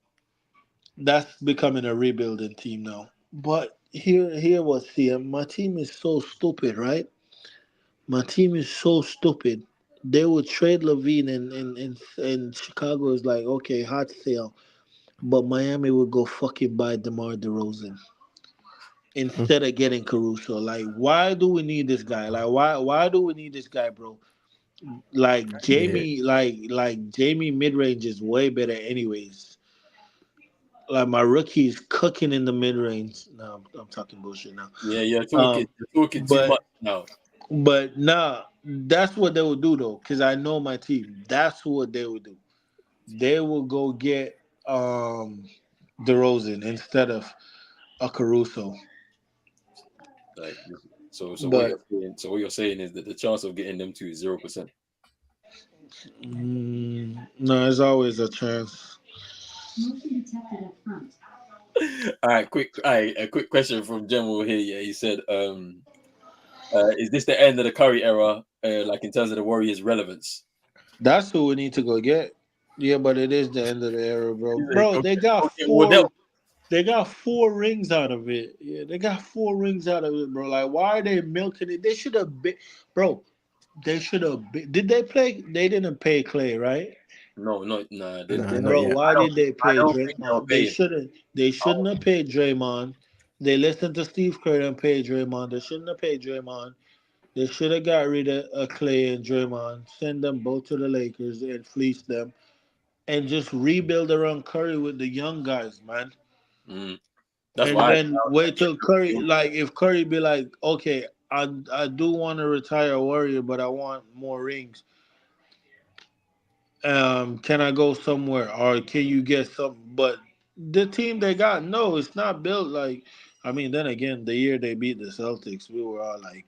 that's becoming a rebuilding team now. But here was see, my team is so stupid, right? My team is so stupid. They would trade Levine and Chicago is like, okay, hot sale. But Miami would go fucking buy DeMar DeRozan instead of getting Caruso. Like, why do we need this guy? Like, why do we need this guy, bro? Like Yeah, Jamie mid range is way better, anyways. Like my rookie's cooking in the mid range. No, I'm talking bullshit now. Yeah, you're Um, talking too but much now. but nah, that's what they would do though, because I know my team. That's what they would do. They will go get DeRozan instead of a Caruso. Like, so But what you're saying is that the chance of getting them two is 0%. no, there's always a chance. All right, a quick question from General here. Yeah, he said, is this the end of the Curry era? Like in terms of the Warriors' relevance? That's who we need to go get. Yeah, but it is the end of the era, bro. Bro, Go they got get four. Wardell. They got 4 rings out of it. Yeah, they got 4 rings out of it, bro. Like, why are they milking it? They should have been, bro. They should have been. Did they play? They didn't pay Clay, right? No, nah, not Bro, yet. why did they I pay don't think they'll Draymond? pay him. They shouldn't have paid Draymond. They listened to Steve Kerr and paid Draymond. They shouldn't have paid Draymond. They should have got rid of Clay and Draymond, send them both to the Lakers and fleece them, and just rebuild around Curry with the young guys, man. That's And why. then wait till Curry, like if Curry be like, okay, I do want to retire a Warrior, but I want more rings. Can I go somewhere or can you get something? But the team they got, no, it's not built like. I mean, then again, the year they beat the Celtics, we were all like,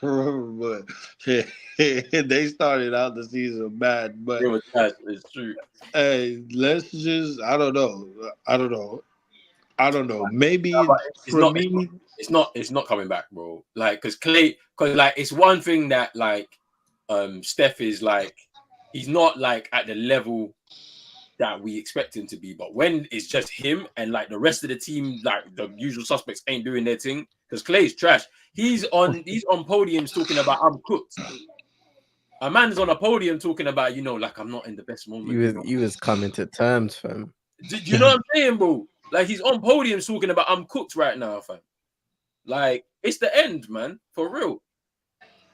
but they started out the season bad. But It was that. It's true. hey, let's just, I don't know. Nah, Maybe but it's for not. me, It's not coming back, bro. Like, because like it's one thing that like, Steph is like, he's not like at the level that we expect him to be. But when it's just him and like the rest of the team, like the usual suspects ain't doing their thing, because Clay's trash. He's on podiums talking about I'm cooked. A man's on a podium talking about, like I'm not in the best moment. He was coming to terms, fam. Do you know what I'm saying, bro? Like he's on podiums talking about I'm cooked right now, fam. Like it's the end, man, for real.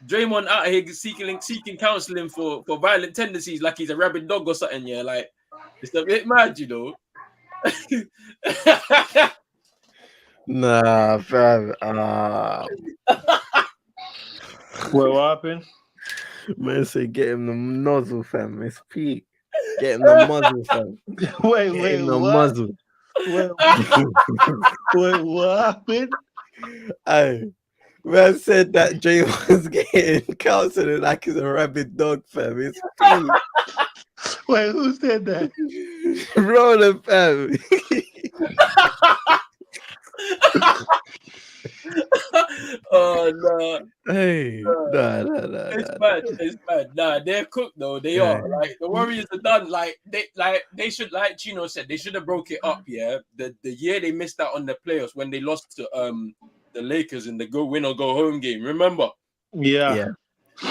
Draymond out here seeking counseling for violent tendencies, like he's a rabid dog or something. Yeah, like it's a bit mad, you know. Nah, fam. What happened? Man, say get him the nozzle, fam. It's peak. Get him the muzzle, fam. Wait, Get him the what? muzzle. Wait, what happened? Hey, man said that Jay was getting counseling like he's a rabid dog, fam. It's peak. Wait, who said that? Rolling, fam. Oh no. Hey, nah. It's bad. It's bad. Nah, they're cooked though. They Yeah. are. Like the Warriors are done. They should, like Chino said, they should have broke it up. Yeah. The year they missed out on the playoffs when they lost to the Lakers in the go win or go home game. Remember? Yeah.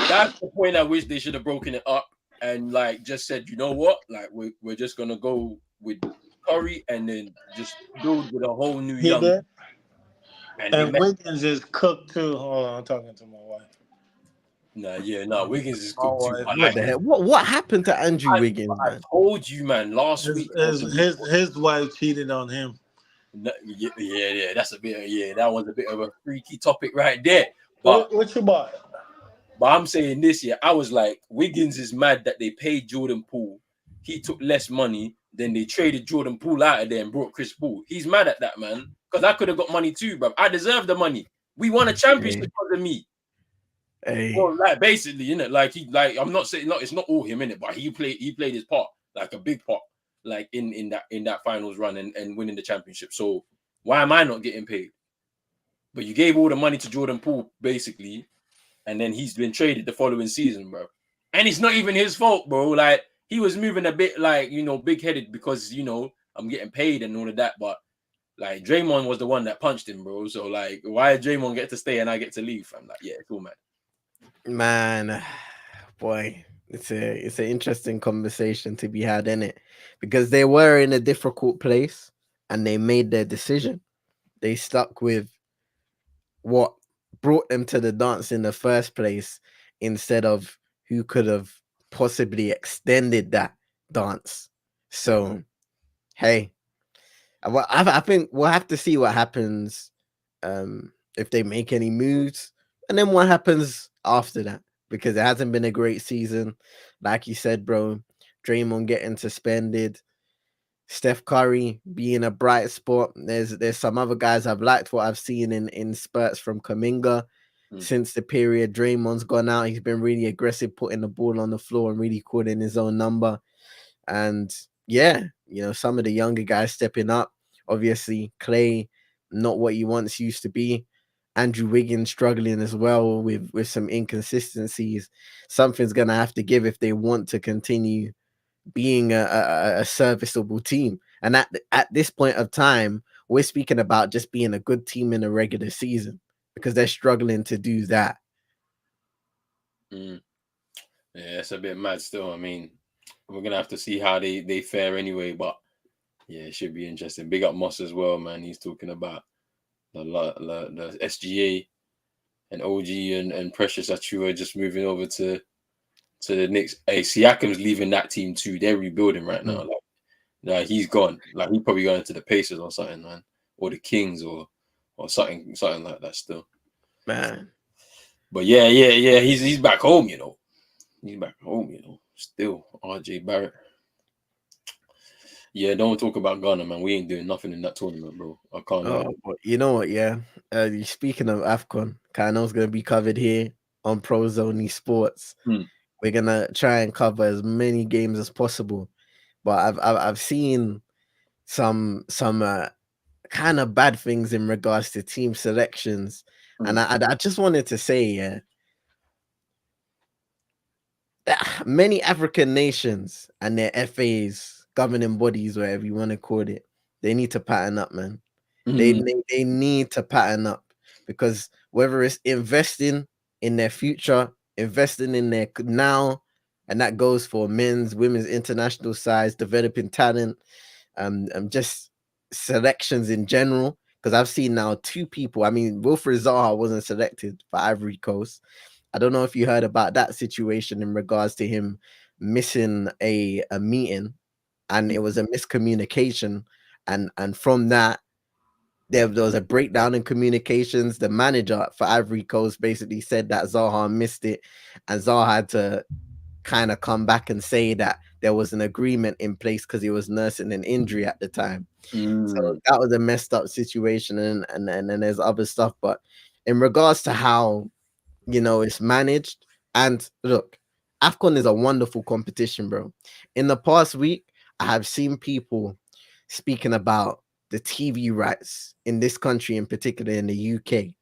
That's the point at which they should have broken it up and like just said, you know what? Like we're just gonna go with Curry and then just build with a whole new He young. did. And And Wiggins is cooked too. Hold on, I'm talking to my wife. Wiggins is My cooked too. wife. I What like the hell? What happened to Andrew I Wiggins, man? told you, man, last week. His wife cheated on him. Yeah, that's a bit. Yeah, that was a bit of a freaky topic right there. But What you bought? I'm saying this year, I was like, Wiggins is mad that they paid Jordan Poole. He took less money than they traded Jordan Poole out of there and brought Chris Paul. He's mad at that, man, because I could have got money too, bro. I deserve the money. We won a championship because of me. Hey. Well, like basically, like I'm not saying it's not all him in it, but he played his part, like a big part, like in that finals run and winning the championship. So why am I not getting paid? But you gave all the money to Jordan Poole, basically, and then he's been traded the following season, bro. And it's not even his fault, bro. Like he was moving a bit like, big headed because I'm getting paid and all of that, but like Draymond was the one that punched him, bro. So like, why Draymond get to stay and I get to leave? I'm like, yeah, cool, Man, boy, it's an interesting conversation to be had in it, because they were in a difficult place and they made their decision. They stuck with what brought them to the dance in the first place instead of who could have possibly extended that dance. So, hey, I think we'll have to see what happens if they make any moves, and then what happens after that, because it hasn't been a great season. Like you said, bro, Draymond getting suspended, Steph Curry being a bright spot. There's some other guys I've liked what I've seen in spurts from Kuminga. Since the period Draymond's gone out, he's been really aggressive, putting the ball on the floor and really calling his own number. And yeah, some of the younger guys stepping up. Obviously, Clay, not what he once used to be. Andrew Wiggins struggling as well with some inconsistencies. Something's gonna have to give if they want to continue being a serviceable team. And at this point of time, we're speaking about just being a good team in a regular season, because they're struggling to do that. Yeah, it's a bit mad still. I mean, we're gonna have to see how they fare anyway, but yeah, it should be interesting. Big up Moss as well, man. He's talking about the SGA and OG and Precious Achua just moving over to the Knicks. Hey, Siakam's leaving that team too. They're rebuilding right now. Like he's gone. Like he's probably going to the Pacers or something, man, or the Kings or something like that still. Man. But yeah. He's back home, He's back home, Still, RJ Barrett. Yeah, don't talk about Ghana, man. We ain't doing nothing in that tournament, bro. I can't lie. But you know what? Yeah. Speaking of AFCON, Kano's gonna be covered here on Pro Zone Sports. We're gonna try and cover as many games as possible. But I've seen some kind of bad things in regards to team selections, and I just wanted to say, that many African nations and their FAs, governing bodies, whatever you want to call it, they need to pattern up, man. They need to pattern up, because whether it's investing in their future, investing in their now, and that goes for men's, women's, international sides, developing talent, just selections in general. Because I've seen now two people. I mean, Wilfred Zaha wasn't selected for Ivory Coast, I don't know if you heard about that situation in regards to him missing a meeting, and it was a miscommunication, and from that there was a breakdown in communications. The manager for Ivory Coast basically said that Zaha missed it, and Zaha had to kind of come back and say that there was an agreement in place because he was nursing an injury at the time. So that was a messed up situation, and then there's other stuff. But in regards to how, you know, it's managed, and look, AFCON is a wonderful competition, bro. In the past week, I have seen people speaking about the TV rights in this country, in particular in the UK,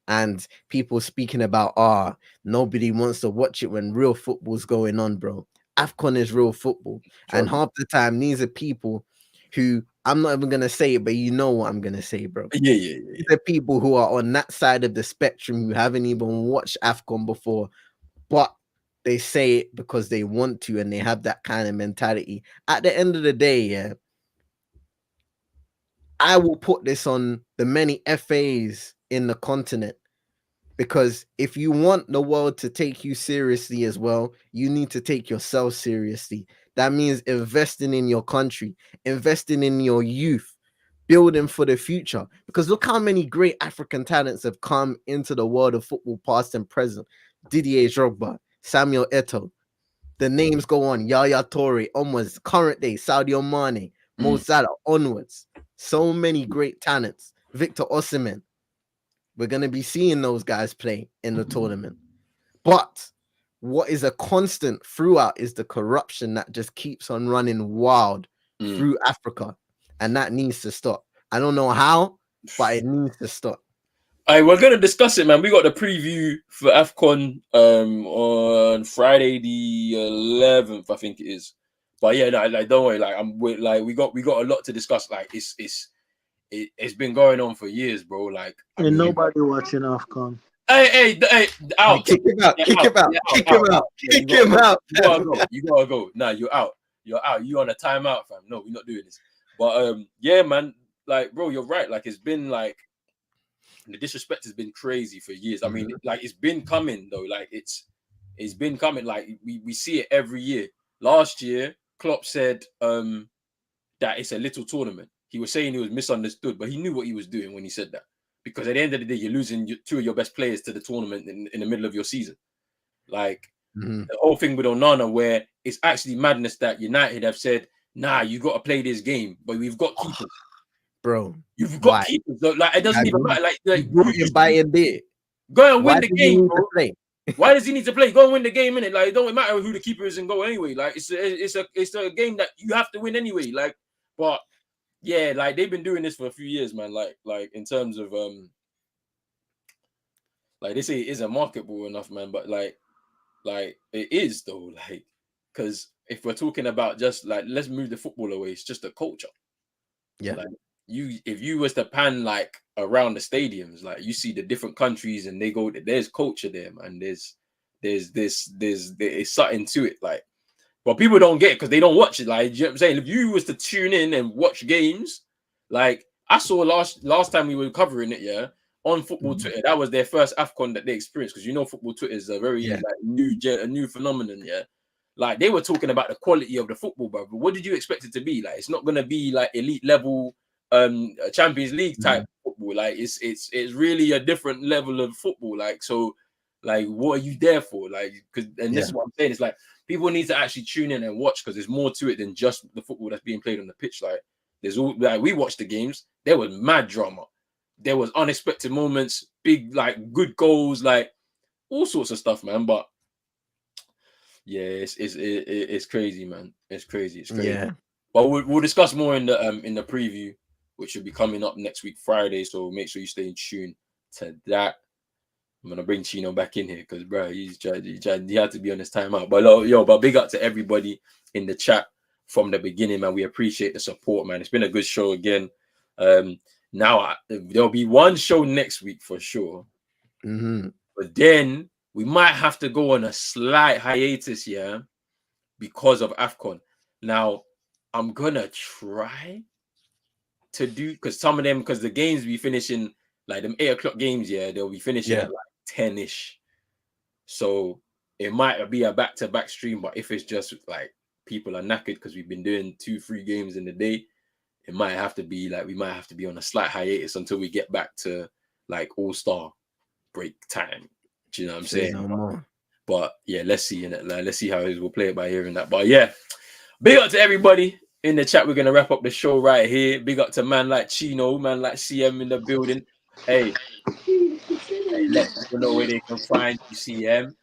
and people speaking about, nobody wants to watch it when real football's going on, bro. AFCON is real football. And half the time, these are people who, I'm not even gonna say it, but you know what I'm gonna say, bro. Yeah. These are people who are on that side of the spectrum who haven't even watched AFCON before, but they say it because they want to, and they have that kind of mentality. At the end of the day, yeah, I will put this on the many FAs in the continent, because if you want the world to take you seriously as well, you need to take yourself seriously. That means investing in your country, investing in your youth, building for the future. Because look how many great African talents have come into the world of football, past and present. Didier Drogba, Samuel Eto'o. The names go on. Yaya Toure onwards. Current day, Sadio Mane, Mo Salah onwards. So many great talents. Victor Osimhen. We're going to be seeing those guys play in the tournament. But what is a constant throughout is the corruption that just keeps on running wild through Africa. And that needs to stop. I don't know how, but it needs to stop. All right, we're gonna discuss it, man. We got the preview for AFCON on Friday the 11th, I think it is. But yeah, like don't worry, we got a lot to discuss. Like it's been going on for years, bro. Like And nobody watching AFCON. Hey, out. Kick him out. Kick him out. Kick him out. Kick him out. You gotta go. Nah, you're out. You're out. You on a timeout, fam. No, we're not doing this. But yeah, man. Like, bro, you're right. Like, it's been like the disrespect has been crazy for years. I mean, like it's been coming though. Like it's been coming. Like we see it every year. Last year, Klopp said that it's a little tournament. He was saying he was misunderstood, but he knew what he was doing when he said that. Because at the end of the day, you're losing two of your best players to the tournament in the middle of your season. Like the whole thing with Onana, where it's actually madness that United have said, nah, you got to play this game, but we've got keepers. Bro, you've got keepers. So, like, it doesn't even matter. Like buy a bit. Go and win the game, bro. Why does he need to play? Go and win the game, innit? Like, it don't matter who the keeper is and go anyway. Like, it's a game that you have to win anyway. Like, but yeah, like they've been doing this for a few years, man. Like in terms of like they say it isn't marketable enough, man. But like it is though. Like, because if we're talking about just like let's move the football away, it's just a culture. Yeah. Like if you was to pan like around the stadiums, like you see the different countries and they go, there's culture there, man. There's something to it, like. But people don't get it because they don't watch it. Like, you know what I'm saying? If you was to tune in and watch games, like I saw last time we were covering it, yeah, on football Twitter, that was their first AFCON that they experienced, because you know football Twitter is a very like new phenomenon, yeah. Like they were talking about the quality of the football, bro. But what did you expect it to be? Like, it's not gonna be like elite level Champions League type football. Like it's really a different level of football. Like, so like what are you there for? Like, because this is what I'm saying. It's like people need to actually tune in and watch, because there's more to it than just the football that's being played on the pitch. Like there's all like we watched the games, there was mad drama, there was unexpected moments, big like good goals, like all sorts of stuff, man. But yeah, it's crazy, man. It's crazy. Yeah. But we'll discuss more in the preview, which should be coming up next week, Friday. So make sure you stay in tune to that. I'm gonna bring Chino back in here because, bro, he had to be on his timeout. But but big up to everybody in the chat from the beginning, man. We appreciate the support, man. It's been a good show again. Now there'll be one show next week for sure, but then we might have to go on a slight hiatus, yeah, because of AFCON. Now I'm gonna try to do, because some of them, because the games be finishing like them 8 o'clock games, yeah, they'll be finishing at like 10-ish. So it might be a back-to-back stream, but if it's just like people are knackered because we've been doing 2-3 games in the day, it might have to be like we might have to be on a slight hiatus until we get back to like all-star break time. Do you know what I'm saying? No more. But yeah, let's see. Like, let's see how it is. We'll play it by hearing that. But yeah, big up to everybody in the chat. We're gonna wrap up the show right here. Big up to man like Chino, man like CM in the building. Hey, let people know where they can find you, CM.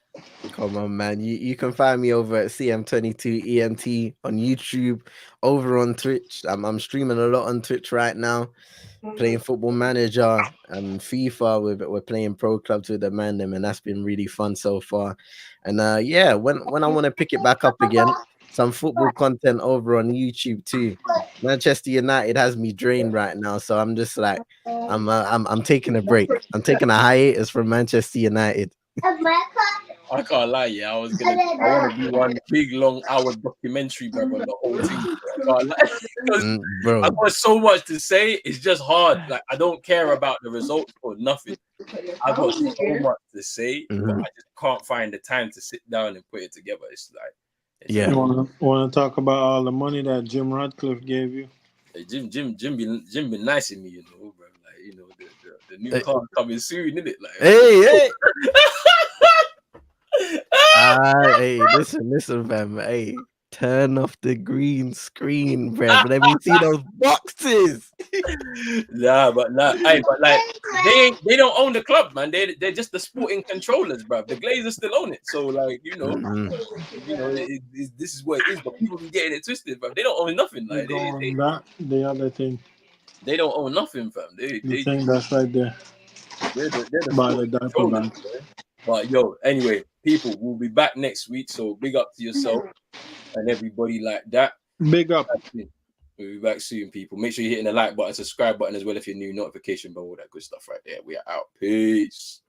Come on, man. You can find me over at CM22ENT on YouTube, over on Twitch. I'm streaming a lot on Twitch right now, playing Football Manager and FIFA. We're playing Pro Clubs with the man, and that's been really fun so far. And yeah, when I want to pick it back up again, some football content over on YouTube too. Manchester United has me drained right now, so I'm just like, I'm taking a break. I'm taking a hiatus from Manchester United. I can't lie, yeah. I want to do one big long hour documentary, bro, on the whole team. I can't lie. Because bro, I've got so much to say. It's just hard. Like, I don't care about the results or nothing. I've got so much to say, but I just can't find the time to sit down and put it together. It's like, yeah. You want to talk about all the money that Jim Radcliffe gave you? Hey, Jim been nice in me, you know, bro. Like, you know, the new car coming soon, isn't it? Like, hey. Hey, listen, fam. Hey, turn off the green screen, bruv. Let me see those boxes. Nah, but like they don't own the club, man. They're just the sporting controllers, bruv. The Glazers still own it, so like you know, this is what it is. But people be getting it twisted, bruv. They don't own nothing. Like the other thing, they don't own nothing, fam. They think that's right there. They're the controllers, but yo, anyway, people, we'll be back next week. So big up to yourself and everybody like that. Big up. We'll be back soon, people. Make sure you're hitting the like button, subscribe button as well if you're new, notification bell, all that good stuff right there. We are out. Peace.